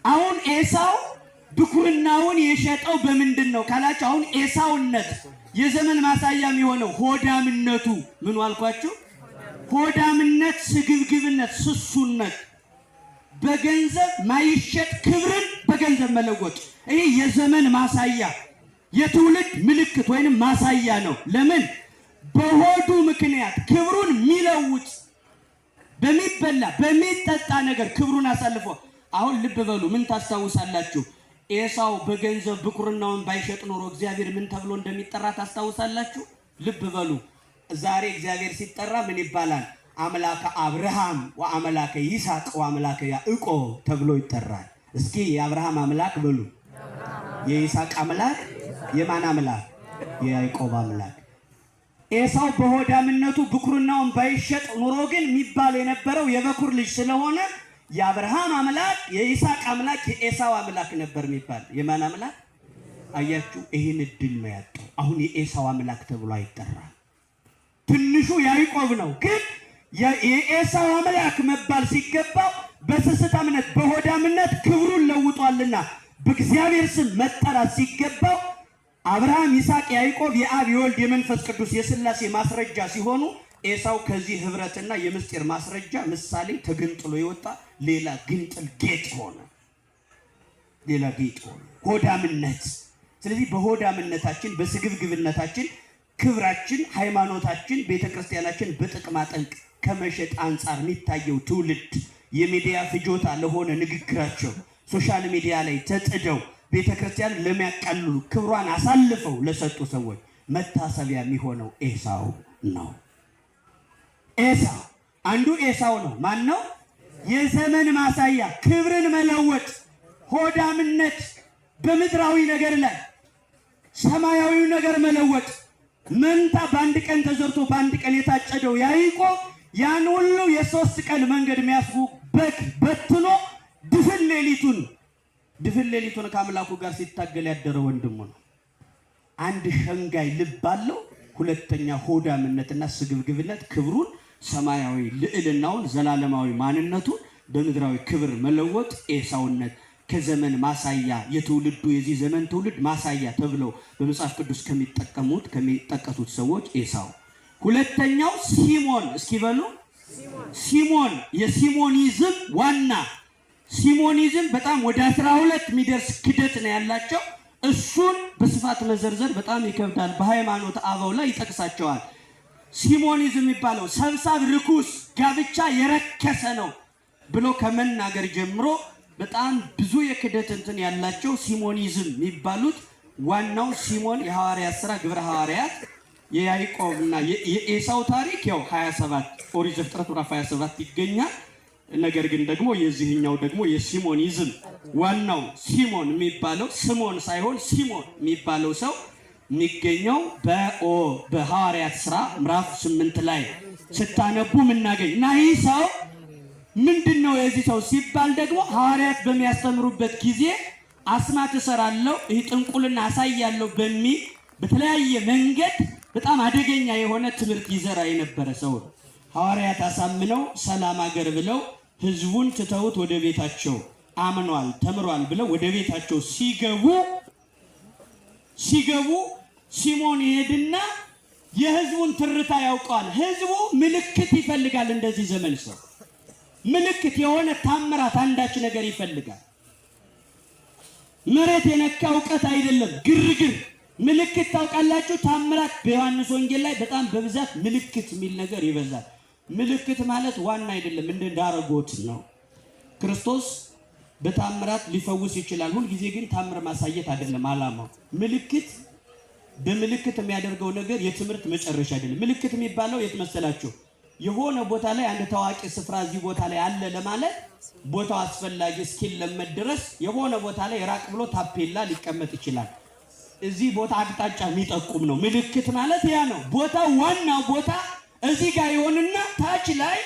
አሁን ኤሳው ብኩርናውን የሸጠው በምንድን ነው ካላችሁ፣ አሁን ኤሳውነት የዘመን ማሳያ የሚሆነው ሆዳምነቱ ምን አልኳችሁ? ሆዳምነት፣ ስግብግብነት፣ ስሱነት፣ በገንዘብ ማይሸጥ ክብርን በገንዘብ መለወጥ። ይሄ የዘመን ማሳያ የትውልድ ምልክት ወይንም ማሳያ ነው። ለምን? በሆዱ ምክንያት ክብሩን የሚለውጥ በሚበላ በሚጠጣ ነገር ክብሩን አሳልፎ። አሁን ልብ በሉ፣ ምን ታስታውሳላችሁ? ኤሳው በገንዘብ ብኩርናውን ባይሸጥ ኖሮ እግዚአብሔር ምን ተብሎ እንደሚጠራ ታስታውሳላችሁ? ልብ በሉ። ዛሬ እግዚአብሔር ሲጠራ ምን ይባላል? አምላከ አብርሃም ወአምላከ ይስሐቅ ወአምላከ ያዕቆብ ተብሎ ይጠራል። እስኪ የአብርሃም አምላክ በሉ፣ የይስሐቅ አምላክ የማን አምላክ? የያዕቆብ አምላክ። ኤሳው በሆዳምነቱ ብኩርናውን ባይሸጥ ኑሮ ግን የሚባል የነበረው የበኩር ልጅ ስለሆነ የአብርሃም አምላክ የይስሐቅ አምላክ የኤሳው አምላክ ነበር የሚባል። የማን አምላክ? አያችሁ፣ ይህን እድል ነው ያጣው። አሁን የኤሳው አምላክ ተብሎ አይጠራም። ትንሹ ያዕቆብ ነው። ግን የኤሳው አምላክ መባል ሲገባው በስስታምነት በሆዳምነት ክብሩን ለውጧልና በእግዚአብሔር ስም መጠራት ሲገባው አብርሃም፣ ይስሐቅ፣ ያዕቆብ የአብ የወልድ የመንፈስ ቅዱስ የሥላሴ ማስረጃ ሲሆኑ ኤሳው ከዚህ ህብረትና የምስጢር ማስረጃ ምሳሌ ተገንጥሎ የወጣ ሌላ ግንጥል ጌጥ ሆነ። ሌላ ጌጥ ሆነ ሆዳምነት። ስለዚህ በሆዳምነታችን በስግብግብነታችን ክብራችን፣ ሃይማኖታችን፣ ቤተክርስቲያናችን በጥቅማ ጠንቅ ከመሸጥ አንጻር የሚታየው ትውልድ የሚዲያ ፍጆታ ለሆነ ንግግራቸው ሶሻል ሚዲያ ላይ ተጥደው ቤተክርስቲያን ለሚያቃልሉ ክብሯን አሳልፈው ለሰጡ ሰዎች መታሰቢያ የሚሆነው ኤሳው ነው። ኤሳው አንዱ ኤሳው ነው። ማን ነው? የዘመን ማሳያ፣ ክብርን መለወጥ፣ ሆዳምነት፣ በምድራዊ ነገር ላይ ሰማያዊው ነገር መለወጥ። መንታ በአንድ ቀን ተዘርቶ በአንድ ቀን የታጨደው ያዕቆብ ያን ሁሉ የሶስት ቀን መንገድ የሚያስቡ በግ በትኖ ድፍን ሌሊቱን ከአምላኩ ጋር ሲታገል ያደረ ወንድሙ ነው። አንድ ሸንጋይ ልብ አለው። ሁለተኛ ሆዳምነትና ስግብግብነት ክብሩን፣ ሰማያዊ ልዕልናውን፣ ዘላለማዊ ማንነቱን በምድራዊ ክብር መለወጥ ኤሳውነት ከዘመን ማሳያ የትውልዱ የዚህ ዘመን ትውልድ ማሳያ ተብለው በመጽሐፍ ቅዱስ ከሚጠቀሱት ሰዎች ኤሳው። ሁለተኛው ሲሞን። እስኪ በሉ ሲሞን። የሲሞኒዝም ዋና ሲሞኒዝም በጣም ወደ 12 የሚደርስ ክደት ነው ያላቸው። እሱን በስፋት መዘርዘር በጣም ይከብዳል። በሃይማኖት አበው ላይ ይጠቅሳቸዋል። ሲሞኒዝም የሚባለው ሰብሳብ ርኩስ፣ ጋብቻ የረከሰ ነው ብሎ ከመናገር ጀምሮ በጣም ብዙ የክደት እንትን ያላቸው ሲሞኒዝም የሚባሉት ዋናው ሲሞን የሐዋርያት ሥራ ግብረ ሐዋርያት የያዕቆብና የኤሳው ታሪክ ያው 27 ኦሪት ዘፍጥረት ምዕራፍ 27 ይገኛል። ነገር ግን ደግሞ የዚህኛው ደግሞ የሲሞኒዝም ዋናው ሲሞን የሚባለው ስሞን ሳይሆን ሲሞን የሚባለው ሰው የሚገኘው በሐዋርያት ሥራ ምዕራፍ 8 ላይ ስታነቡ ምናገኝ እና ይህ ሰው ምንድነው? የዚህ ሰው ሲባል ደግሞ ሐዋርያት በሚያስተምሩበት ጊዜ አስማት እሰራለሁ፣ ይህ ጥንቁልና አሳያለሁ በሚል በተለያየ መንገድ በጣም አደገኛ የሆነ ትምህርት ይዘራ የነበረ ሰው ነው። ሐዋርያት አሳምነው ሰላም አገር ብለው ህዝቡን ትተውት ወደ ቤታቸው አምኗል ተምሯል ብለው ወደ ቤታቸው ሲገቡ ሲሞን ይሄድና የህዝቡን ትርታ ያውቀዋል። ህዝቡ ምልክት ይፈልጋል። እንደዚህ ዘመን ሰው ምልክት የሆነ ታምራት አንዳች ነገር ይፈልጋል። መሬት የነካ እውቀት አይደለም፣ ግርግር ምልክት ታውቃላችሁ። ታምራት በዮሐንስ ወንጌል ላይ በጣም በብዛት ምልክት የሚል ነገር ይበዛል። ምልክት ማለት ዋና አይደለም፣ እንደ ዳረጎት ነው። ክርስቶስ በታምራት ሊፈውስ ይችላል። ሁል ጊዜ ግን ታምር ማሳየት አይደለም ዓላማው። ምልክት በምልክት የሚያደርገው ነገር የትምህርት መጨረሻ አይደለም። ምልክት የሚባለው የት መሰላችሁ? የሆነ ቦታ ላይ አንድ ታዋቂ ስፍራ እዚህ ቦታ ላይ አለ ለማለት ቦታው አስፈላጊ እስኪለመድ ድረስ የሆነ ቦታ ላይ ራቅ ብሎ ታፔላ ሊቀመጥ ይችላል። እዚህ ቦታ አቅጣጫ የሚጠቁም ነው። ምልክት ማለት ያ ነው። ቦታው ዋናው ቦታ እዚህ ጋር ይሆንና ታች ላይ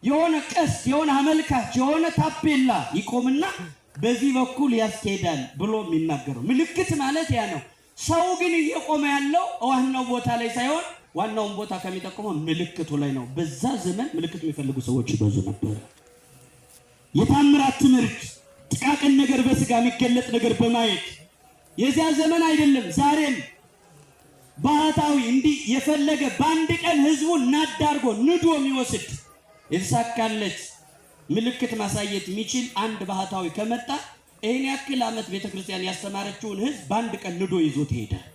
የሆነ ቀስት፣ የሆነ አመልካች፣ የሆነ ታፔላ ይቆምና በዚህ በኩል ያስኬዳል ብሎ የሚናገረው ምልክት ማለት ያ ነው። ሰው ግን እየቆመ ያለው ዋናው ቦታ ላይ ሳይሆን ዋናውን ቦታ ከሚጠቁመው ምልክቱ ላይ ነው። በዛ ዘመን ምልክት የሚፈልጉ ሰዎች ይበዙ ነበር። የታምራት ትምህርት፣ ጥቃቅን ነገር በስጋ የሚገለጥ ነገር በማየት የዚያ ዘመን አይደለም። ዛሬም ባህታዊ እንዲህ የፈለገ በአንድ ቀን ህዝቡን ናድ አድርጎ ንዶ የሚወስድ የተሳካለት ምልክት ማሳየት የሚችል አንድ ባህታዊ ከመጣ ይህን ያክል ዓመት ቤተክርስቲያን ያስተማረችውን ህዝብ በአንድ ቀን ንዶ ይዞት ይሄዳል።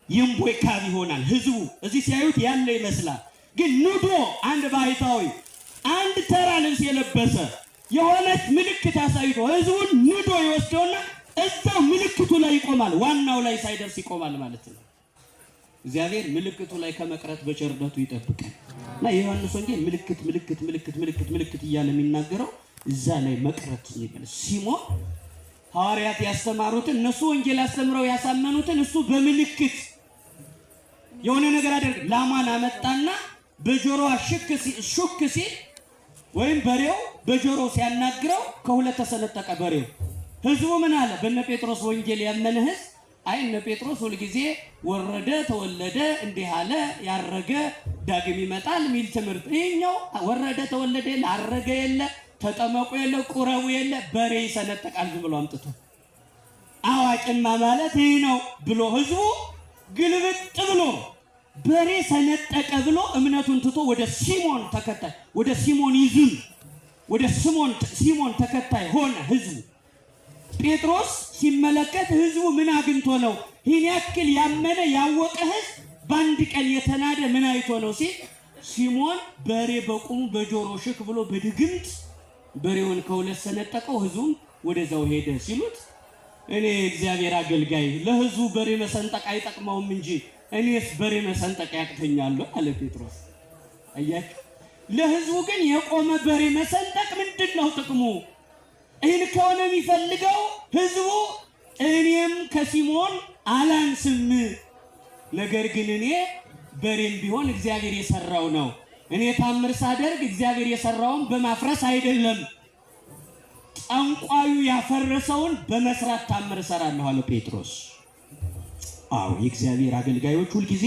ይምቦይ ካብ ይሆናል። ህዝቡ እዚህ ሲያዩት ያለ ይመስላል፣ ግን ንዶ አንድ ባህታዊ አንድ ተራ ልብስ የለበሰ የሆነች ምልክት አሳይቶ ህዝቡን ንዶ ይወስደውና እዛው ምልክቱ ላይ ይቆማል። ዋናው ላይ ሳይደርስ ይቆማል ማለት ነው። እግዚአብሔር ምልክቱ ላይ ከመቅረት በቸርነቱ ይጠብቃል። እና የዮሐንስ ወንጌል ምልክት እያለ የሚናገረው እዛ ላይ መቅረት ይባላል። ሲሞን ሐዋርያት ያስተማሩትን እነሱ ወንጌል አስተምረው ያሳመኑትን እሱ በምልክት የሆነ ነገር አደረገ። ላሟን አመጣና በጆሮዋ ሹክ ሲል ወይም በሬው በጆሮው ሲያናግረው ከሁለት ተሰነጠቀ በሬው። ህዝቡ ምን አለ? በእነ ጴጥሮስ ወንጌል ያመነ ህዝብ አይ እነ ጴጥሮስ ሁልጊዜ ወረደ ተወለደ እንዲህ አለ ያረገ ዳግም ይመጣል ሚል ትምህርት። ይሄኛው ወረደ ተወለደ የለ አረገ የለ ተጠመቁ የለ ቁረቡ የለ በሬ ይሰነጠቃል ብሎ አምጥቶ አዋቂማ ማለት ይሄ ነው ብሎ ህዝቡ ግልብጥ ብሎ በሬ ሰነጠቀ ብሎ እምነቱን ትቶ ወደ ሲሞን ተከታይ ወደ ሲሞኒዝም ወደ ሲሞን ተከታይ ሆነ ህዝቡ። ጴጥሮስ ሲመለከት ህዝቡ ምን አግኝቶ ነው ይህን ያክል ያመነ ያወቀ ህዝብ በአንድ ቀን የተናደ ምን አይቶ ነው ሲል ሲሞን በሬ በቁሙ በጆሮ ሽክ ብሎ በድግምት በሬውን ከሁለት ሰነጠቀው፣ ህዝቡም ወደዛው ሄደ ሲሉት እኔ እግዚአብሔር አገልጋይ ለህዝቡ በሬ መሰንጠቅ አይጠቅመውም እንጂ እኔስ በሬ መሰንጠቅ ያቅተኛል አለ ጴጥሮስ። አያችሁ፣ ለህዝቡ ግን የቆመ በሬ መሰንጠቅ ምንድነው ጥቅሙ? ይህን ከሆነ የሚፈልገው ህዝቡ እኔም ከሲሞን አላንስም፣ ነገር ግን እኔ በሬም ቢሆን እግዚአብሔር የሰራው ነው። እኔ ታምር ሳደርግ እግዚአብሔር የሰራውን በማፍረስ አይደለም፣ ጠንቋዩ ያፈረሰውን በመስራት ታምር እሰራለሁ አለ ጴጥሮስ። አዎ የእግዚአብሔር አገልጋዮች ሁልጊዜ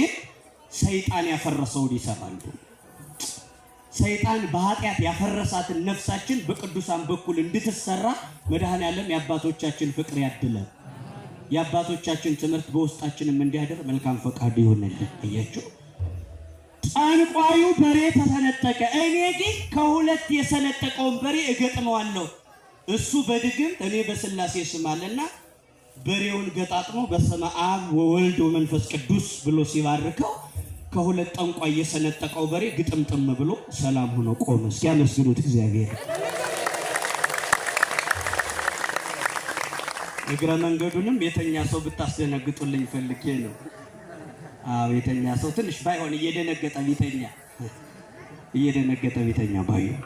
ሰይጣን ያፈረሰውን ይሰራሉ። ሰይጣን በኃጢአት ያፈረሳትን ነፍሳችን በቅዱሳን በኩል እንድትሰራ መድኃኔዓለም የአባቶቻችን ፍቅር ያድለን። የአባቶቻችን ትምህርት በውስጣችንም እንዲያደር መልካም ፈቃዱ ይሆንልን። አያችሁ፣ ጠንቋዩ በሬ ተሰነጠቀ፣ እኔ ግን ከሁለት የሰነጠቀውን በሬ እገጥመዋለሁ። እሱ በድግም እኔ በስላሴ ስም አለና በሬውን ገጣጥሞ በስመ አብ ወወልድ ወመንፈስ ቅዱስ ብሎ ሲባርከው ከሁለት ጠንቋይ የሰነጠቀው በሬ ግጥምጥም ብሎ ሰላም ሆኖ ቆመ። እስኪያመስግኑት እግዚአብሔር። እግረ መንገዱንም የተኛ ሰው ብታስደነግጡልኝ ፈልጌ ነው። አዎ የተኛ ሰው ትንሽ ባይሆን እየደነገጠ ቢተኛ ባይሆን።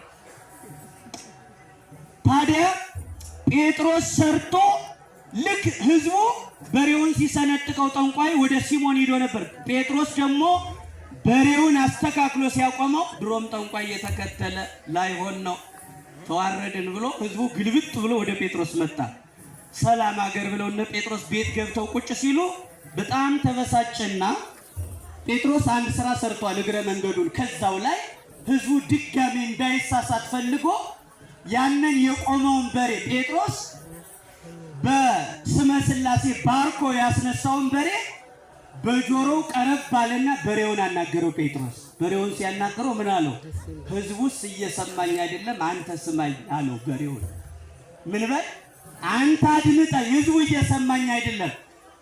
ታዲያ ጴጥሮስ ሰርቶ ልክ ህዝቡ በሬውን ሲሰነጥቀው ጠንቋይ ወደ ሲሞን ሄዶ ነበር። ጴጥሮስ ደግሞ በሬውን አስተካክሎ ሲያቆመው ድሮም ጠንቋይ የተከተለ ላይሆን ነው ተዋረድን ብሎ ህዝቡ ግልብጥ ብሎ ወደ ጴጥሮስ መጣ። ሰላም አገር ብለው እነ ጴጥሮስ ቤት ገብተው ቁጭ ሲሉ በጣም ተበሳጨና ጴጥሮስ አንድ ስራ ሰርቷል እግረ መንገዱን። ከዛው ላይ ህዝቡ ድጋሚ እንዳይሳሳት ፈልጎ ያንን የቆመውን በሬ ጴጥሮስ በስመ ስላሴ ባርኮ ያስነሳውን በሬ በጆሮው ቀረብ ባለና በሬውን አናገረው። ጴጥሮስ በሬውን ሲያናገረው ምን አለው? ህዝቡስ እየሰማኝ አይደለም፣ አንተ ስማኝ አለው። በሬውን ምን በል አንተ አድምጠኝ፣ ህዝቡ እየሰማኝ አይደለም።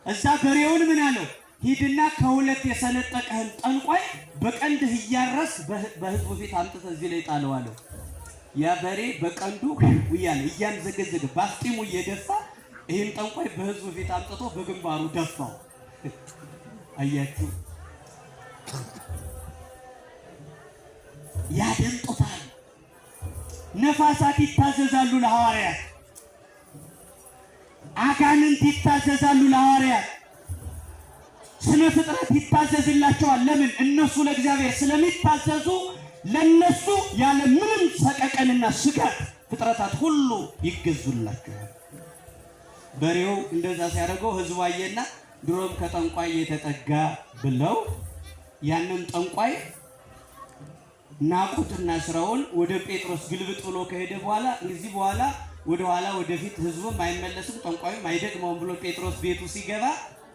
እዛ በሬውን ምን አለው? ሂድና ከሁለት የሰነጠቀህን ጠንቋይ በቀንድህ እያረስ በህዝቡ ፊት አምጥተህ እዚህ ላይ ጣለው አለው። ያ በሬ በቀንዱ ውያለ እያንዘገዘገ ባስጢሙ እየደፋ ይህን ጠንቋይ በህዝቡ ፊት አምጥቶ በግንባሩ ደፋው። አያችሁ፣ ያደምጡታል። ነፋሳት ይታዘዛሉ ለሐዋርያት፣ አጋንንት ይታዘዛሉ ለሐዋርያት፣ ስነ ፍጥረት ይታዘዝላቸዋል። ለምን? እነሱ ለእግዚአብሔር ስለሚታዘዙ ለነሱ ያለ ምንም ሰቀቀንና ስጋት ፍጥረታት ሁሉ ይገዙላቸዋል። በሬው እንደዛ ሲያደርገው ህዝቡ አየና ድሮም ከጠንቋይ የተጠጋ ብለው ያንን ጠንቋይ ናቁትና ስራውን ወደ ጴጥሮስ ግልብጥ ብሎ ከሄደ በኋላ እዚህ በኋላ ወደ ኋላ ወደፊት ህዝቡም አይመለስም ጠንቋዩም አይደግመውም ብሎ ጴጥሮስ ቤቱ ሲገባ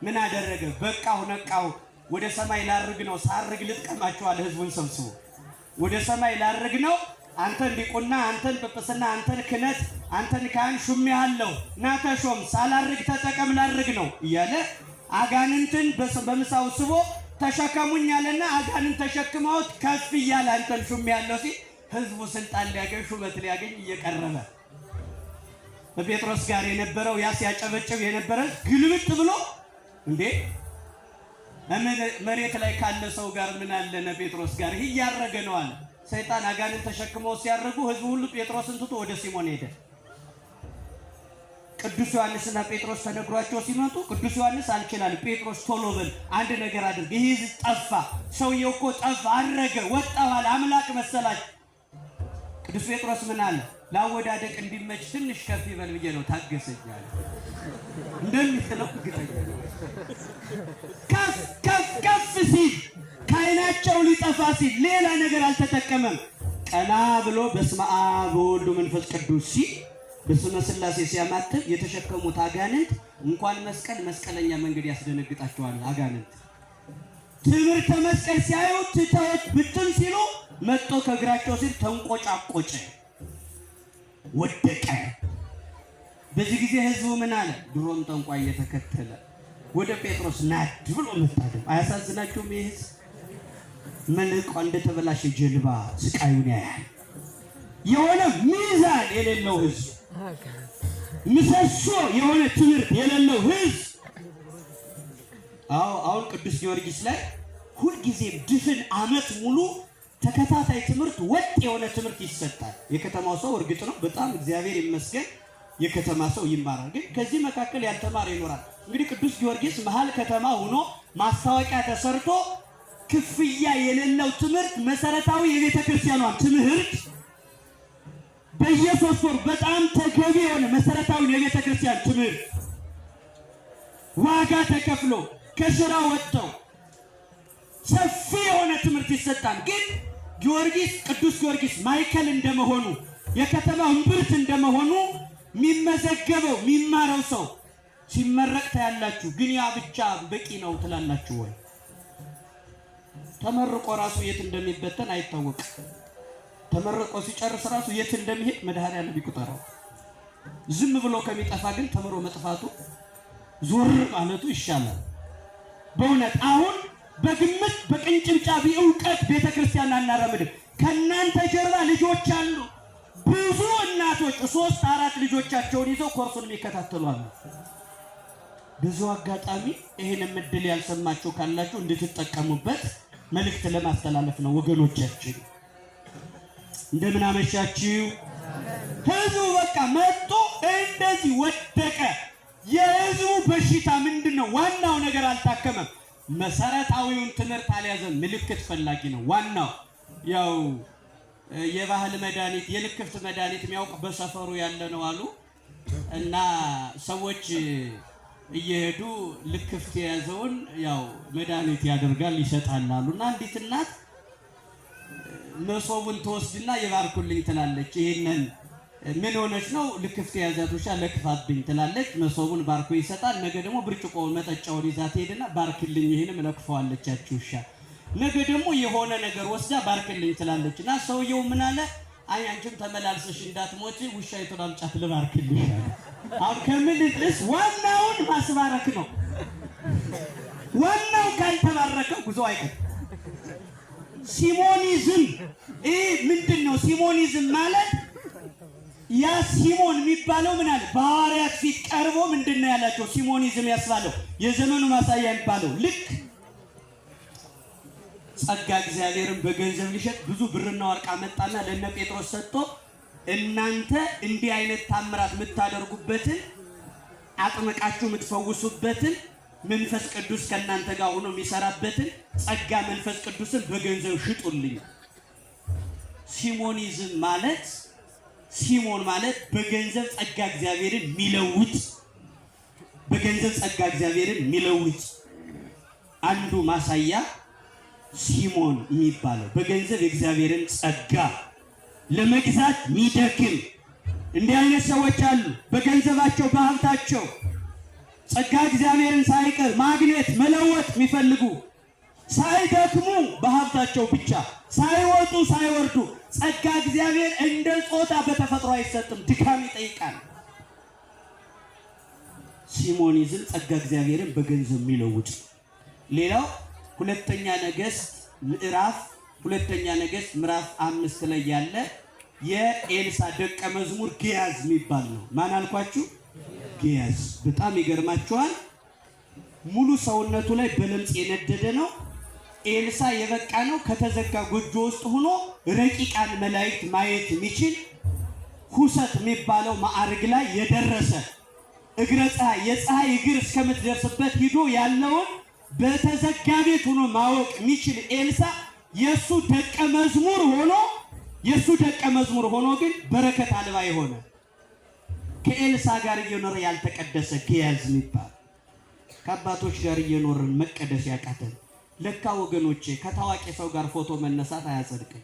ምን አደረገ? በቃው ነቃው፣ ወደ ሰማይ ላርግ ነው፣ ሳርግ ልጥቀማቸዋል። ህዝቡን ሰብስቦ ወደ ሰማይ ላርግ ነው፣ አንተን ዲቁና፣ አንተን ጵጵስና፣ አንተን ክህነት፣ አንተን ካህን ሹሜሃለሁ፣ ና ተሾም፣ ሳላርግ ተጠቀም፣ ላርግ ነው እያለ አጋንንትን በምሳው ስቦ ተሸከሙኝ አለና አጋንንት ተሸክመውት ከፍ እያለ አንተን ሹሜሃለሁ ሲል ህዝቡ ስልጣን ሊያገኝ ሹመት ሊያገኝ እየቀረበ በጴጥሮስ ጋር የነበረው ያ ሲያጨበጭብ የነበረ ግልብጥ ብሎ እንዴ መሬት ላይ ካለ ሰው ጋር ምን አለነ ጴጥሮስ ጋር እያረገ ነው አለ። ሰይጣን አጋንንት ተሸክመው ሲያርጉ ህዝቡ ሁሉ ጴጥሮስን ትቶ ወደ ሲሞን ሄደ። ቅዱስ ዮሐንስና ጴጥሮስ ተነግሯቸው ሲመጡ ቅዱስ ዮሐንስ አልችላል፣ ጴጥሮስ ቶሎ በል አንድ ነገር አድርግ፣ ይህ ሕዝብ ጠፋ፣ ሰውየው እኮ ጠፋ፣ አረገ፣ ወጣዋል፣ አምላክ መሰላችሁ። ቅዱስ ጴጥሮስ ምን አለ? ላወዳደቅ እንዲመች ትንሽ ከፍ ይበል ብዬ ነው ታገሰኛል እንደሚለው ግጠኝ። ከፍ ከፍ ከፍ ሲል ከዓይናቸው ሊጠፋ ሲል ሌላ ነገር አልተጠቀመም። ቀና ብሎ በስመ አብ ወወልድ ወመንፈስ ቅዱስ ሲል በስመ ሥላሴ ሲያማትብ የተሸከሙት አጋንንት እንኳን መስቀለኛ መንገድ ያስደነግጣቸዋል። አጋንንት ትምህርተ መስቀል ሲያዩ ትተውት ብትን ሲሉ መጥቶ ከእግራቸው ሲል ተንቆጫቆጨ፣ ወደቀ። በዚህ ጊዜ ህዝቡ ምን አለ? ድሮም ጠንቋይ እየተከተለ ወደ ጴጥሮስ ናድ ብሎ መጣደም። አያሳዝናችሁም? ይህ ህዝብ መልቆ እንደተበላሸ ጀልባ ስቃዩን ያያል። የሆነ ሚዛን የሌለው ህዝብ፣ ምሰሶ የሆነ ትምህርት የሌለው ህዝብ። አሁን ቅዱስ ጊዮርጊስ ላይ ሁልጊዜም ድፍን ዓመት ሙሉ ተከታታይ ትምህርት፣ ወጥ የሆነ ትምህርት ይሰጣል። የከተማው ሰው እርግጥ ነው በጣም እግዚአብሔር ይመስገን የከተማ ሰው ይማራል፣ ግን ከዚህ መካከል ያልተማረ ይኖራል። እንግዲህ ቅዱስ ጊዮርጊስ መሀል ከተማ ሆኖ ማስታወቂያ ተሰርቶ ክፍያ የሌለው ትምህርት፣ መሰረታዊ የቤተ ክርስቲያኗን ትምህርት በየሶስት ወር በጣም ተገቢ የሆነ መሰረታዊ የቤተ ክርስቲያን ትምህርት ዋጋ ተከፍሎ ከስራ ወጥተው ሰፊ የሆነ ትምህርት ይሰጣል። ግን ጊዮርጊስ ቅዱስ ጊዮርጊስ ማይከል እንደመሆኑ የከተማው እምብርት እንደመሆኑ የሚመዘገበው የሚማረው ሰው ሲመረቅ ታያላችሁ። ግን ያ ብቻ በቂ ነው ትላላችሁ ወይ? ተመርቆ ራሱ የት እንደሚበተን አይታወቅም። ተመርቆ ሲጨርስ ራሱ የት እንደሚሄድ መድኃኔዓለም ይቁጠረው። ዝም ብሎ ከሚጠፋ ግን ተምሮ መጥፋቱ ዞር ማለቱ ይሻላል። በእውነት አሁን በግምት በቅንጭብጫቢ ዕውቀት ቤተክርስቲያን አናራምድም። ከእናንተ ጀርባ ልጆች አሉ። ብዙ እናቶች 3-4 ልጆቻቸውን ይዘው ኮርሱን የሚከታተሉ አሉ። ብዙ አጋጣሚ ይሄን እድል ያልሰማችሁ ካላችሁ እንድትጠቀሙበት መልእክት ለማስተላለፍ ነው። ወገኖቻችን እንደምን አመሻችሁ። ህዝቡ በቃ መጥቶ እንደዚህ ወደቀ። የህዝቡ በሽታ ምንድነው? ዋናው ነገር አልታከመም። መሰረታዊውን ትምህርት አልያዘም። ምልክት ፈላጊ ነው ዋናው። ያው የባህል መድኃኒት የልክፍት መድኃኒት የሚያውቅ በሰፈሩ ያለ ነው አሉ እና ሰዎች እየሄዱ ልክፍት የያዘውን ያው መድኃኒት ያደርጋል ይሰጣል አሉና አንዲት እናት መሶቡን ተወስድና ይባርኩልኝ ትላለች። ይሄንን ምን ሆነች ነው? ልክፍት የያዛት ውሻ ለክፋብኝ ትላለች። መሶቡን ባርኮ ይሰጣል። ነገ ደግሞ ብርጭቆውን መጠጫውን ይዛ ትሄድና ባርክልኝ ይሄንም ለክፋዋለች ያቺ ውሻ። ነገ ደግሞ የሆነ ነገር ወስዳ ባርክልኝ ትላለች እና ሰውየው ምን አለ? አይ አንቺም ተመላልሰሽ እንዳትሞጪ ውሻይቱን አምጫት ልባርክልሽ አለ። አሁን ከምልልስ ዋናውን ማስባረክ ነው። ዋናው ካልተባረከ ጉዞ አይቀርም። ሲሞኒዝም ምንድን ነው? ሲሞኒዝም ማለት ያ ሲሞን የሚባለው ምን አለ? በሐዋርያት ፊት ቀርቦ ምንድን ነው ያላቸው? ሲሞኒዝም ያስባለው የዘመኑ ማሳያ የሚባለው ልክ ጸጋ እግዚአብሔርን በገንዘብ ሊሸጥ ብዙ ብርና ወርቅ አመጣና ለነ ጴጥሮስ ሰጥቶ እናንተ እንዲህ አይነት ታምራት የምታደርጉበትን አጥምቃችሁ የምትፈውሱበትን መንፈስ ቅዱስ ከእናንተ ጋር ሆኖ የሚሰራበትን ጸጋ መንፈስ ቅዱስን በገንዘብ ሽጡልኝ። ሲሞኒዝም ማለት ሲሞን ማለት በገንዘብ ጸጋ እግዚአብሔርን የሚለውጥ በገንዘብ ጸጋ እግዚአብሔርን የሚለውጥ አንዱ ማሳያ ሲሞን የሚባለው በገንዘብ የእግዚአብሔርን ጸጋ ለመግዛት የሚደክም እንዲህ አይነት ሰዎች አሉ። በገንዘባቸው በሀብታቸው ጸጋ እግዚአብሔርን ሳይቀር ማግኘት መለወጥ የሚፈልጉ ሳይደክሙ በሀብታቸው ብቻ ሳይወጡ ሳይወርዱ። ጸጋ እግዚአብሔር እንደ ጾታ በተፈጥሮ አይሰጥም፣ ድካም ይጠይቃል። ሲሞኒዝም ጸጋ እግዚአብሔርን በገንዘብ የሚለውጥ። ሌላው ሁለተኛ ነገሥት ምዕራፍ 5 ላይ ያለ የኤልሳ ደቀ መዝሙር ጊያዝ የሚባል ነው። ማን አልኳችሁ? ጊያዝ። በጣም ይገርማችኋል። ሙሉ ሰውነቱ ላይ በለምጽ የነደደ ነው። ኤልሳ የበቃ ነው። ከተዘጋ ጎጆ ውስጥ ሆኖ ረቂቃን መላእክት ማየት የሚችል ሁሰት የሚባለው ማዕረግ ላይ የደረሰ እግረ ፀሐይ የፀሐይ እግር እስከምትደርስበት ሂዶ ያለውን በተዘጋ ቤት ሆኖ ማወቅ የሚችል ኤልሳ የሱ ደቀ መዝሙር ሆኖ ግን በረከት አልባ የሆነ ከኤልሳ ጋር እየኖረ ያልተቀደሰ ግያዝ የሚባል ከአባቶች ጋር እየኖርን መቀደስ ያቃተን። ለካ ወገኖቼ ከታዋቂ ሰው ጋር ፎቶ መነሳት አያጸድቅም።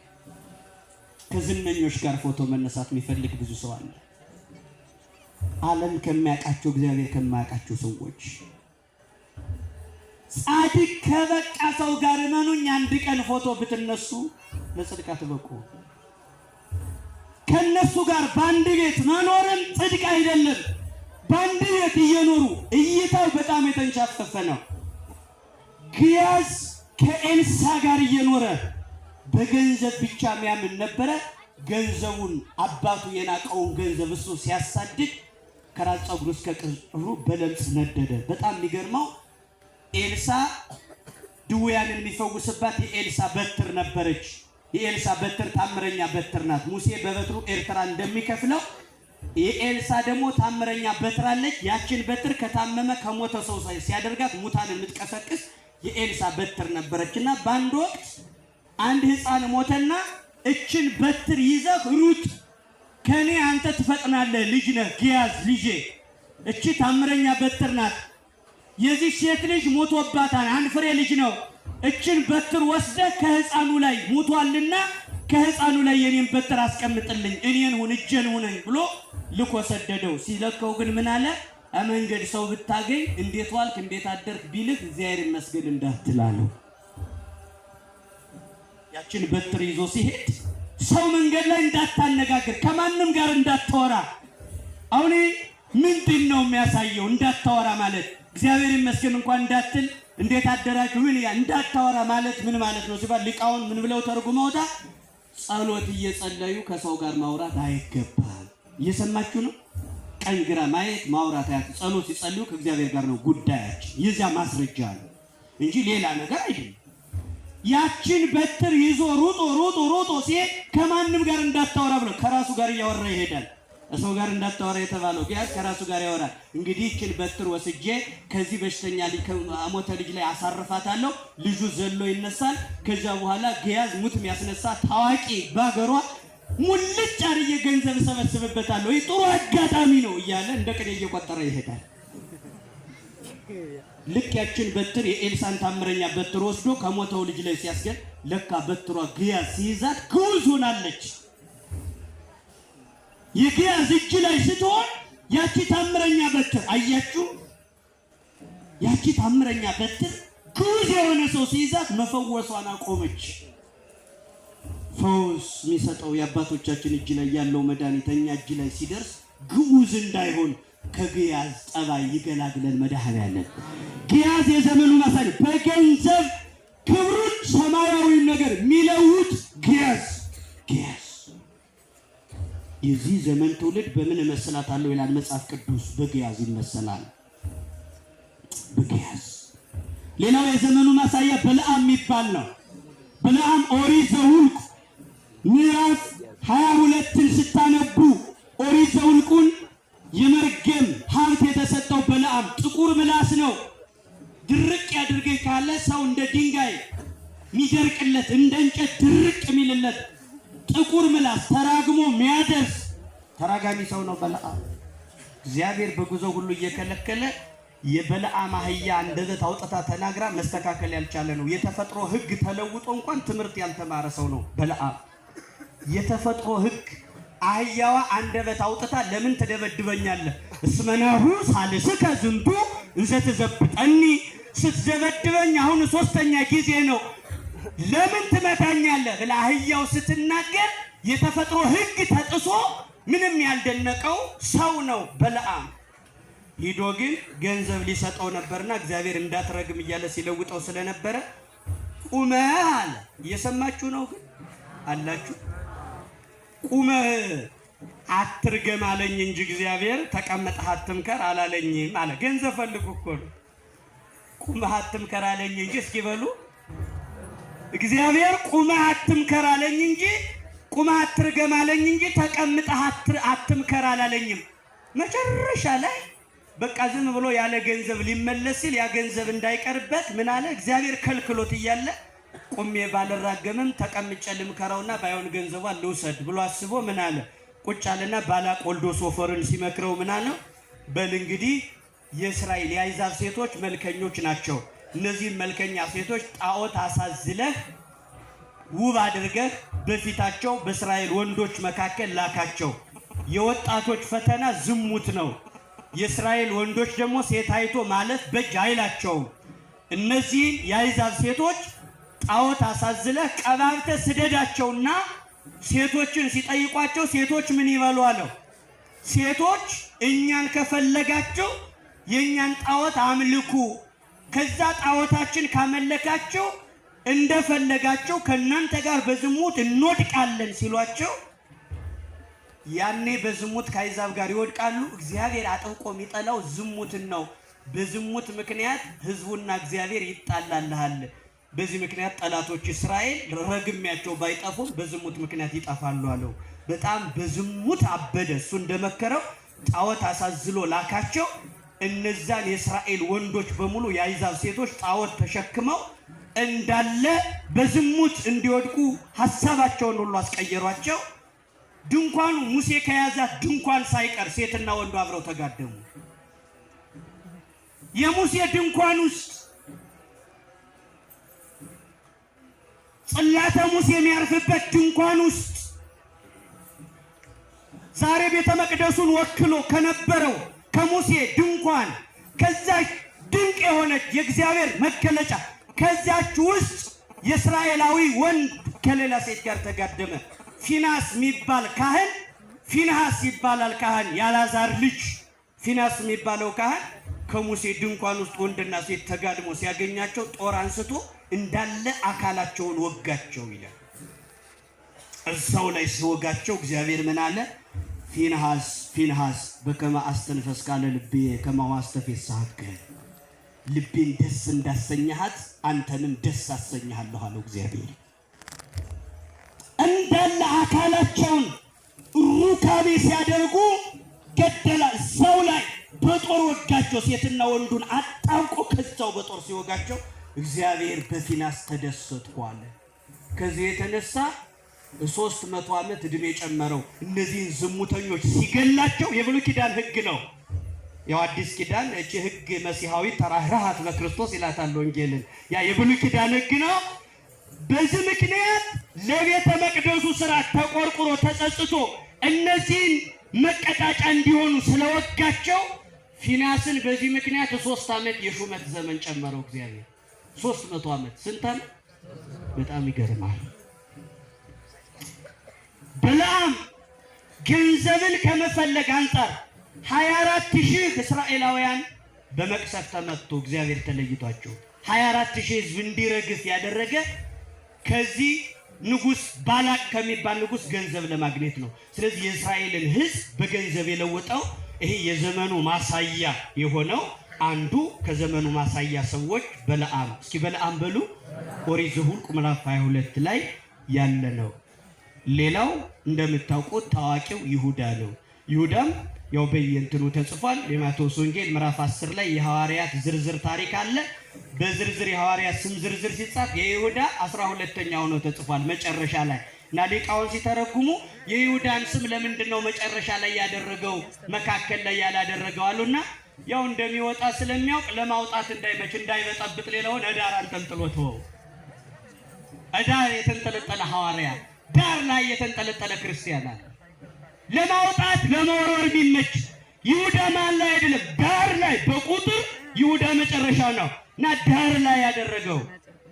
ከዝነኞች ጋር ፎቶ መነሳት የሚፈልግ ብዙ ሰው አለ። ዓለም ከሚያውቃቸው እግዚአብሔር ከማያውቃቸው ሰዎች ጻድቅ ከበቃ ሰው ጋር እመኑኝ አንድ ቀን ፎቶ ብትነሱ ለጽድቅ አትበቁ። ከነሱ ጋር በአንድ ቤት መኖርን ጽድቅ አይደለም። በአንድ ቤት እየኖሩ እይታው በጣም የተንሻፈፈ ነው። ግያዝ ከኤልሳ ጋር እየኖረ በገንዘብ ብቻ የሚያምን ነበረ። ገንዘቡን አባቱ የናቀውን ገንዘብ እሱ ሲያሳድድ ከራስ ፀጉሩ እስከ ቅሩ በለምጽ ነደደ። በጣም የሚገርመው ኤልሳ ድውያንን የሚፈውስባት የኤልሳ በትር ነበረች። የኤልሳ በትር ታምረኛ በትር ናት። ሙሴ በበትሩ ኤርትራ እንደሚከፍለው የኤልሳ ደግሞ ታምረኛ በትር አለች። ያችን በትር ከታመመ ከሞተ ሰው ሲያደርጋት ሙታንን የምትቀሰቅስ የኤልሳ በትር ነበረችና በአንድ ወቅት አንድ ሕፃን ሞተና እችን በትር ይዘህ ሩጥ ከኔ አንተ ትፈጥናለህ፣ ልጅ ነህ ግያዝ ልጄ፣ እቺ ታምረኛ በትር ናት። የዚህ ሴት ልጅ ሞቶባታል፣ አንድ ፍሬ ልጅ ነው። እችን በትር ወስደህ ከሕፃኑ ላይ ሞቷልና ከሕፃኑ ላይ የኔን በትር አስቀምጥልኝ፣ እኔን ሁን እጄን ሁነኝ ብሎ ልኮ ሰደደው። ሲለከው ግን ምን አለ? መንገድ ሰው ብታገኝ እንዴት ዋልክ እንዴት አደርክ ቢልህ እግዚአብሔር ይመስገን እንዳትላለው። ያችን በትር ይዞ ሲሄድ ሰው መንገድ ላይ እንዳታነጋግር፣ ከማንም ጋር እንዳታወራ። አሁን ምንድነው የሚያሳየው? እንዳታወራ ማለት እግዚአብሔር ይመስገን እንኳን እንዳትል፣ እንዴት አደራችሁ ምን ያ እንዳታወራ ማለት ምን ማለት ነው ሲባል ሊቃውን ምን ብለው ተርጉመውታ ጸሎት እየጸለዩ ከሰው ጋር ማውራት አይገባም። እየሰማችሁ ነው? ቀኝ ግራ ማየት ማውራት አያት። ጸሎት ሲጸልዩ ከእግዚአብሔር ጋር ነው ጉዳያችን። የዚያ ማስረጃ ነው እንጂ ሌላ ነገር አይደለም። ያችን በትር ይዞ ሩጦ ሲሄድ ከማንም ጋር እንዳታወራ ብሎ ከራሱ ጋር እያወራ ይሄዳል። ሰው ጋር እንዳታወራ የተባለው ግያዝ ከራሱ ጋር ያወራል። እንግዲህ ይችን በትር ወስጄ ከዚህ በሽተኛ ልጅ ከሞተ ልጅ ላይ አሳርፋታለሁ፣ ልጁ ዘሎ ይነሳል። ከዛ በኋላ ግያዝ ሙት የሚያስነሳ ታዋቂ ባገሯ ሙልጭ አርዬ ገንዘብ ሰበስብበታለሁ፣ ይህ ጥሩ አጋጣሚ ነው እያለ እንደ ቅኔ እየቆጠረ ይሄዳል። ልክ ያችን በትር የኤልሳን ታምረኛ በትር ወስዶ ከሞተው ልጅ ላይ ሲያስገድ ለካ በትሯ ግያዝ ሲይዛት ግዑዝ ሆናለች። የግያዝ እጅ ላይ ስትሆን ያቺ ታምረኛ በትር አያችሁ፣ ያቺ ታምረኛ በትር ግዑዝ የሆነ ሰው ሲይዛት መፈወሷን አቆመች። ፈውስ የሚሰጠው የአባቶቻችን እጅ ላይ ያለው መድኃኒተኛ እጅ ላይ ሲደርስ ግዑዝ እንዳይሆን ከግያዝ ጠባይ ይገላግለን መድኃኔዓለም። ግያዝ የዘመኑ ማሳይ በገንዘብ ክብሩን ሰማያዊ ነገር የሚለውጥ ግያዝ የዚህ ዘመን ትውልድ በምን እመስላታለሁ ይላል መጽሐፍ ቅዱስ። በግያዝ ይመሰላል፣ በግያዝ። ሌላው የዘመኑ ማሳያ በለዓም የሚባል ነው። በለዓም ኦሪት ዘኍልቍ ምዕራፍ 22ን ስታነቡ ኦሪት ዘኍልቍን የመርገም ሀብት የተሰጠው በለዓም ጥቁር ምላስ ነው። ድርቅ ያድርገኝ ካለ ሰው እንደ ድንጋይ የሚደርቅለት እንደ እንጨት ድርቅ የሚልለት ጥቁር ምላስ ተራግሞ የሚያደርስ ተራጋሚ ሰው ነው በለዓም። እግዚአብሔር በጉዞ ሁሉ እየከለከለ የበለዓም አህያ እንደዘት አውጥታ ተናግራ መስተካከል ያልቻለ ነው። የተፈጥሮ ሕግ ተለውጦ እንኳን ትምህርት ያልተማረ ሰው ነው በለዓም። የተፈጥሮ ሕግ አህያዋ አንደበት አውጥታ ለምን ትደበድበኛለህ? እስመናሁ ሳልስከ ዝንቱ እንዘ ትዘብጠኒ፣ ስትዘበድበኝ አሁን 3ኛ ጊዜ ነው፣ ለምን ትመታኛለህ ብላ አህያው ስትናገር የተፈጥሮ ሕግ ተጥሶ ምንም ያልደነቀው ሰው ነው በለዓም። ሂዶ ግን ገንዘብ ሊሰጠው ነበርና እግዚአብሔር እንዳትረግም እያለ ሲለውጠው ስለነበረ ቁመህ አለ። እየሰማችሁ ነው ግን አላችሁ? ቁመህ አትርገም አለኝ እንጂ እግዚአብሔር ተቀመጠህ አትምከር አላለኝም አለ። ገንዘብ ፈልጉ እኮ ነው። ቁመህ አትምከር አለኝ እንጂ እስኪ በሉ እግዚአብሔር ቁመህ አትምከር አለኝ እንጂ ቁመህ አትርገም አለኝ እንጂ ተቀምጠህ አትምከር አላለኝም። መጨረሻ ላይ በቃ ዝም ብሎ ያለ ገንዘብ ሊመለስ ሲል ያ ገንዘብ እንዳይቀርበት ምን አለ እግዚአብሔር ከልክሎት እያለ ቁሜ ባልራገምም ተቀምጬ ልምከረውና ባይሆን ገንዘቧን ልውሰድ ብሎ አስቦ ምን አለ ቁጭ አለና ባላቅ ወልዶ ሶፎርን ሲመክረው ምን አለ በል እንግዲህ የእስራኤል የአይዛብ ሴቶች መልከኞች ናቸው። እነዚህ መልከኛ ሴቶች ጣዖት አሳዝለህ ውብ አድርገህ በፊታቸው በእስራኤል ወንዶች መካከል ላካቸው። የወጣቶች ፈተና ዝሙት ነው። የእስራኤል ወንዶች ደግሞ ሴት አይቶ ማለት በጅ አይላቸውም። እነዚህ የአይዛብ ሴቶች ጣዖት አሳዝለህ ቀባብተህ ስደዳቸውና ሴቶችን ሲጠይቋቸው ሴቶች ምን ይበሉ አለው። ሴቶች እኛን ከፈለጋቸው የኛን ጣዖት አምልኩ፣ ከዛ ጣዖታችን ካመለካቸው እንደፈለጋቸው ከናንተ ጋር በዝሙት እንወድቃለን ሲሏቸው ያኔ በዝሙት ከአይዛብ ጋር ይወድቃሉ። እግዚአብሔር አጥብቆ የሚጠላው ዝሙትን ነው። በዝሙት ምክንያት ህዝቡና እግዚአብሔር ይጣላልሃል። በዚህ ምክንያት ጠላቶች እስራኤል ረግሚያቸው ባይጠፉም በዝሙት ምክንያት ይጠፋሉ አለው። በጣም በዝሙት አበደ። እሱ እንደመከረው ጣዖት አሳዝሎ ላካቸው። እነዛን የእስራኤል ወንዶች በሙሉ የአይዛብ ሴቶች ጣዖት ተሸክመው እንዳለ በዝሙት እንዲወድቁ ሐሳባቸውን ሁሉ አስቀየሯቸው። ድንኳኑ ሙሴ ከያዛት ድንኳን ሳይቀር ሴትና ወንዱ አብረው ተጋደሙ። የሙሴ ድንኳን ውስጥ ጽላተ ሙሴ የሚያርፍበት ድንኳን ውስጥ ዛሬ ቤተ መቅደሱን ወክሎ ከነበረው ከሙሴ ድንኳን ከዛች ድንቅ የሆነች የእግዚአብሔር መገለጫ ከዛች ውስጥ የእስራኤላዊ ወንድ ከሌላ ሴት ጋር ተጋደመ። ፊናስ የሚባል ካህን፣ ፊንሃስ ይባላል ካህን፣ ያላዛር ልጅ ፊናስ የሚባለው ካህን ከሙሴ ድንኳን ውስጥ ወንድና ሴት ተጋድሞ ሲያገኛቸው ጦር አንስቶ እንዳለ አካላቸውን ወጋቸው ይላል። እዛው ላይ ሲወጋቸው እግዚአብሔር ምን አለ? ፊንሃስ ፊንሃስ በከመ አስተንፈስ ቃለ ልቤ ከማሁ አስተፌስሐከ፣ ልቤን ደስ እንዳሰኘሃት አንተንም ደስ አሰኘሃለሁ አለው እግዚአብሔር። እንዳለ አካላቸውን ሩካቤ ሲያደርጉ ገደላ። እዛው ላይ በጦር ወጋቸው። ሴትና ወንዱን አጣብቆ ከዛው በጦር ሲወጋቸው እግዚአብሔር በፊናስ ተደሰትኩ አለ። ከዚህ የተነሳ 300 ዓመት እድሜ ጨመረው። እነዚህን ዝሙተኞች ሲገላቸው የብሉይ ኪዳን ሕግ ነው። ያው አዲስ ኪዳን እቺ ሕግ መሲሐዊ ተራህራሃት በክርስቶስ ይላታል ወንጌልን። ያ የብሉይ ኪዳን ሕግ ነው። በዚህ ምክንያት ለቤተ መቅደሱ ስርዓት ተቆርቁሮ ተጸጽቶ እነዚህን መቀጣጫ እንዲሆኑ ስለወጋቸው ፊናስን በዚህ ምክንያት 3 ዓመት የሹመት ዘመን ጨመረው እግዚአብሔር። 300 ዓመት ስንት ዓመት? በጣም ይገርማል። በለዓም ገንዘብን ከመፈለግ አንጻር 24,000 እስራኤላውያን በመቅሰፍት ተመቱ። እግዚአብሔር ተለይቷቸው 24,000 ህዝብ እንዲረግፍ ያደረገ ከዚህ ንጉስ ባላቅ ከሚባል ንጉስ ገንዘብ ለማግኘት ነው። ስለዚህ የእስራኤልን ህዝብ በገንዘብ የለወጠው ይሄ የዘመኑ ማሳያ የሆነው አንዱ ከዘመኑ ማሳያ ሰዎች በለዓም። እስኪ በለዓም በሉ። ኦሪት ዘኍልቍ ምዕራፍ 22 ላይ ያለ ነው። ሌላው እንደምታውቁት ታዋቂው ይሁዳ ነው። ይሁዳም ያው በየእንትኑ ተጽፏል። የማቴዎስ ወንጌል ምዕራፍ 10 ላይ የሐዋርያት ዝርዝር ታሪክ አለ። በዝርዝር የሐዋርያት ስም ዝርዝር ሲጻፍ የይሁዳ 12ኛው ነው ተጽፏል መጨረሻ ላይ። እና ሊቃውን ሲተረጉሙ የይሁዳን ስም ለምንድን ነው መጨረሻ ላይ ያደረገው መካከል ላይ ያላደረገው አሉና ያው እንደሚወጣ ስለሚያውቅ ለማውጣት እንዳይመች እንዳይበጣብጥ ሌላውን ዳር አንጠልጥሎ ተወው። ዳር የተንጠለጠለ ሐዋርያ፣ ዳር ላይ የተንጠለጠለ ክርስቲያን አለ። ለማውጣት ለመወርወር ቢመች ይሁዳ ማን ላይ አይደለም ዳር ላይ በቁጥር ይሁዳ መጨረሻ ነው እና ዳር ላይ ያደረገው።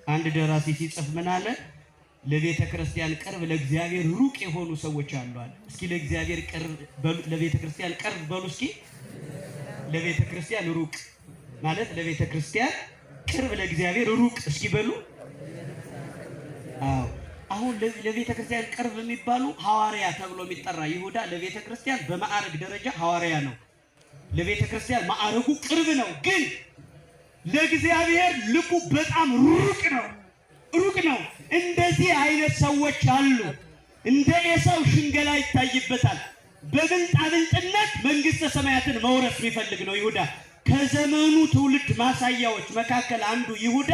አንድ ደራሲ ሲጽፍ ምን አለ? ለቤተ ክርስቲያን ቅርብ ለእግዚአብሔር ሩቅ የሆኑ ሰዎች አሉ አለ። እስኪ ለእግዚአብሔር ቅርብ ለቤተ ክርስቲያን ቅርብ በሉ እስኪ። ለቤተ ክርስቲያን ሩቅ ማለት ለቤተ ክርስቲያን ቅርብ ለእግዚአብሔር ሩቅ እስኪ በሉ። አዎ አሁን ለቤተ ክርስቲያን ቅርብ የሚባሉ ሐዋርያ ተብሎ የሚጠራ ይሁዳ ለቤተ ክርስቲያን በማዕረግ ደረጃ ሐዋርያ ነው። ለቤተ ክርስቲያን ማዕረጉ ቅርብ ነው፣ ግን ለእግዚአብሔር ልቡ በጣም ሩቅ ነው። ሩቅ ነው። እንደዚህ አይነት ሰዎች አሉ። እንደ ኤሳው ሽንገላ ይታይበታል። በብልጣብልጥነት መንግስተ ሰማያትን መውረስ የሚፈልግ ነው ይሁዳ። ከዘመኑ ትውልድ ማሳያዎች መካከል አንዱ ይሁዳ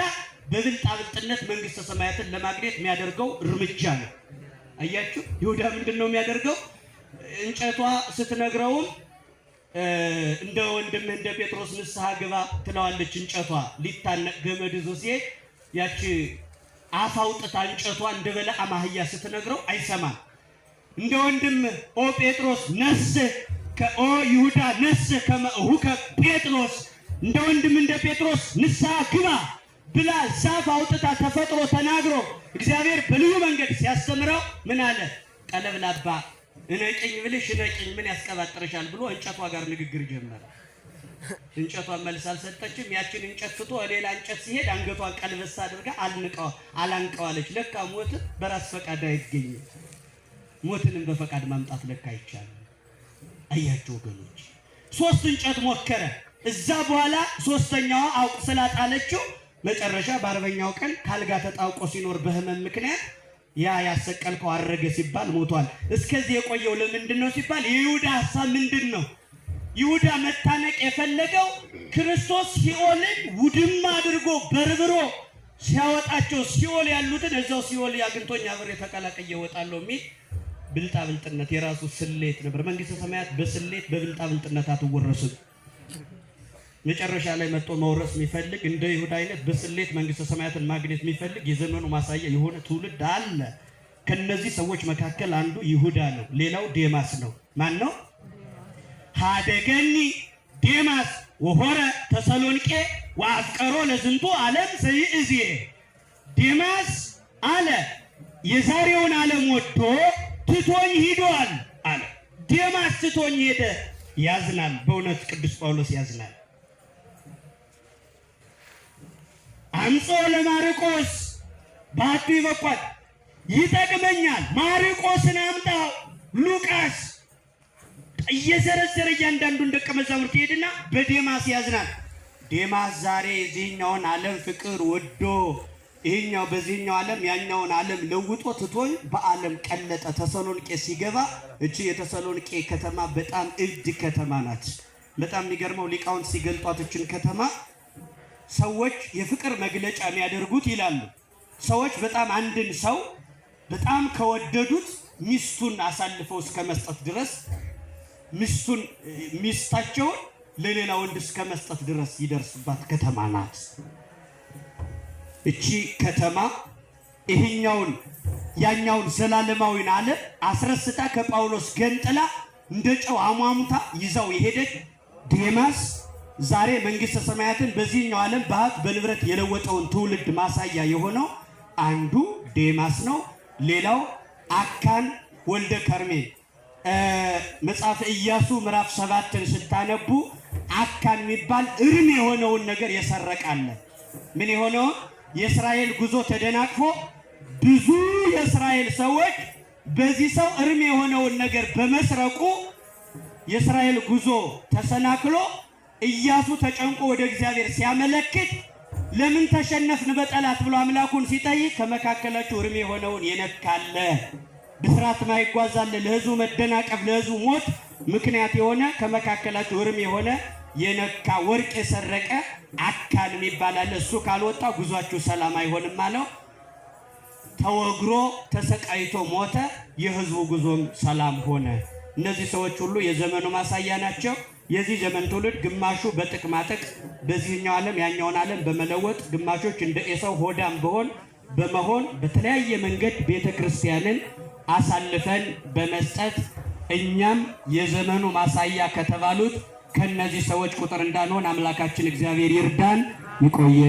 በብልጣብልጥነት መንግስተ ሰማያትን ለማግኘት የሚያደርገው እርምጃ ነው። አያችሁ ይሁዳ ምንድነው የሚያደርገው? እንጨቷ ስትነግረውም እንደ ወንድምህ እንደ ጴጥሮስ ንስሐ ግባ ትለዋለች። እንጨቷ ሊታነቅ ገመድ ይዞ ሲሄድ ያቺ አፍ አውጥታ እንጨቷ እንደ በለዓም አህያ ስትነግረው አይሰማም። እንደ ወንድምህ ኦ ጴጥሮስ ነስህ ከኦ ይሁዳ ነስህ ከመእሁከ ጴጥሮስ፣ እንደ ወንድም እንደ ጴጥሮስ ንስሐ ግባ ብላ ዛፍ አውጥታ ተፈጥሮ ተናግሮ እግዚአብሔር በልዩ መንገድ ሲያስተምረው ምን አለ? ቀለብላባ እነቅኝ ብልሽ እነቅኝ ምን ያስቀባጥርሻል ብሎ እንጨቷ ጋር ንግግር ጀመረ። እንጨቷን መልስ አልሰጠችም። ያችን እንጨት ትቶ ሌላ እንጨት ሲሄድ አንገቷን ቀልበስ አድርጋ አላንቀዋለች። ለካ ሞት በራስ ፈቃድ አይገኝም። ሞትንም በፈቃድ ማምጣት ለካ አይቻልም። አያችሁ ወገኖች፣ 3 እንጨት ሞከረ። እዛ በኋላ ሶስተኛዋ አውቅ ስላጣለችው መጨረሻ በ40ኛው ቀን ካልጋ ተጣውቆ ሲኖር በህመም ምክንያት ያ ያሰቀልከው አረገ ሲባል ሞቷል። እስከዚህ የቆየው ለምንድን ነው ሲባል የይሁዳ ሐሳብ ምንድን ነው? ይሁዳ መታነቅ የፈለገው ክርስቶስ ሲኦልን ውድማ አድርጎ በርብሮ ሲያወጣቸው ሲኦል ያሉትን እዛው ሲኦል ያግንቶኛ አብሬ ተቀላቅዬ እወጣለሁ የሚል ብልጣብልጥነት የራሱ ስሌት ነበር። መንግስተ ሰማያት በስሌት በብልጣብልጥነት አትወረስም። መጨረሻ ላይ መጥቶ መውረስ የሚፈልግ እንደ ይሁዳ አይነት በስሌት መንግስተ ሰማያትን ማግኘት የሚፈልግ የዘመኑ ማሳያ የሆነ ትውልድ አለ። ከነዚህ ሰዎች መካከል አንዱ ይሁዳ ነው። ሌላው ዴማስ ነው። ማን ነው? ሀደገኒ ዴማስ ወሆረ ተሰሎንቄ ወአፍቀሮ ለዝንቱ ዓለም ዘይእዜ። ዴማስ አለ የዛሬውን ዓለም ወጥቶ ትቶኝ ሂዷል አለ። ዴማስ ትቶኝ ሄደ። ያዝናል። በእውነት ቅዱስ ጳውሎስ ያዝናል። አምጾ ለማርቆስ ባቱ ይበቋል ይጠቅመኛል፣ ማርቆስን አምጣው። ሉቃስ እየዘረዘረ እያንዳንዱን ደቀ መዛሙርት ይሄድና በዴማስ ያዝናል። ዴማስ ዛሬ የዚህኛውን ዓለም ፍቅር ወዶ ይሄኛው በዚህኛው ዓለም ያኛውን ዓለም ለውጦ ትቶኝ በዓለም ቀለጠ። ተሰሎንቄ ሲገባ እቺ የተሰሎንቄ ከተማ በጣም እብድ ከተማ ናት። በጣም የሚገርመው ሊቃውንት ሲገልጧት እችን ከተማ ሰዎች የፍቅር መግለጫ የሚያደርጉት ይላሉ። ሰዎች በጣም አንድን ሰው በጣም ከወደዱት ሚስቱን አሳልፈው እስከ መስጠት ድረስ ሚስታቸውን ለሌላ ወንድ እስከ መስጠት ድረስ ይደርስባት ከተማ ናት። እቺ ከተማ ይሄኛውን ያኛውን ዘላለማዊን ዓለም አስረስታ ከጳውሎስ ገንጥላ እንደ ጨው አሟሙታ ይዛው የሄደች ዴማስ ዛሬ መንግስተ ሰማያትን በዚህኛው ዓለም በሀብት በንብረት የለወጠውን ትውልድ ማሳያ የሆነው አንዱ ዴማስ ነው። ሌላው አካን ወልደ ከርሜ መጽሐፍ ኢያሱ ምዕራፍ 7ን ስታነቡ አካን የሚባል እርም የሆነውን ነገር የሰረቃለ። ምን የሆነው? የእስራኤል ጉዞ ተደናቅፎ ብዙ የእስራኤል ሰዎች በዚህ ሰው እርም የሆነውን ነገር በመስረቁ የእስራኤል ጉዞ ተሰናክሎ ኢያሱ ተጨንቆ ወደ እግዚአብሔር ሲያመለክት ለምን ተሸነፍን በጠላት ብሎ አምላኩን ሲጠይቅ ከመካከላችሁ እርም የሆነውን የነካለ ብስራት ማይጓዛለ ለህዝቡ መደናቀፍ ለህዝቡ ሞት ምክንያት የሆነ ከመካከላችሁ እርም የሆነ የነካ ወርቅ የሰረቀ አካን ይባላል። እሱ ካልወጣ ጉዟችሁ ሰላም አይሆንም አለው። ተወግሮ ተሰቃይቶ ሞተ። የህዝቡ ጉዞም ሰላም ሆነ። እነዚህ ሰዎች ሁሉ የዘመኑ ማሳያ ናቸው። የዚህ ዘመን ትውልድ ግማሹ በጥቅማጥቅ በዚህኛው ዓለም ያኛውን ዓለም በመለወጥ ግማሾች እንደ ኤሳው ሆዳም በመሆን በተለያየ መንገድ ቤተክርስቲያንን አሳልፈን በመስጠት እኛም የዘመኑ ማሳያ ከተባሉት ከነዚህ ሰዎች ቁጥር እንዳንሆን አምላካችን እግዚአብሔር ይርዳን። ይቆየን።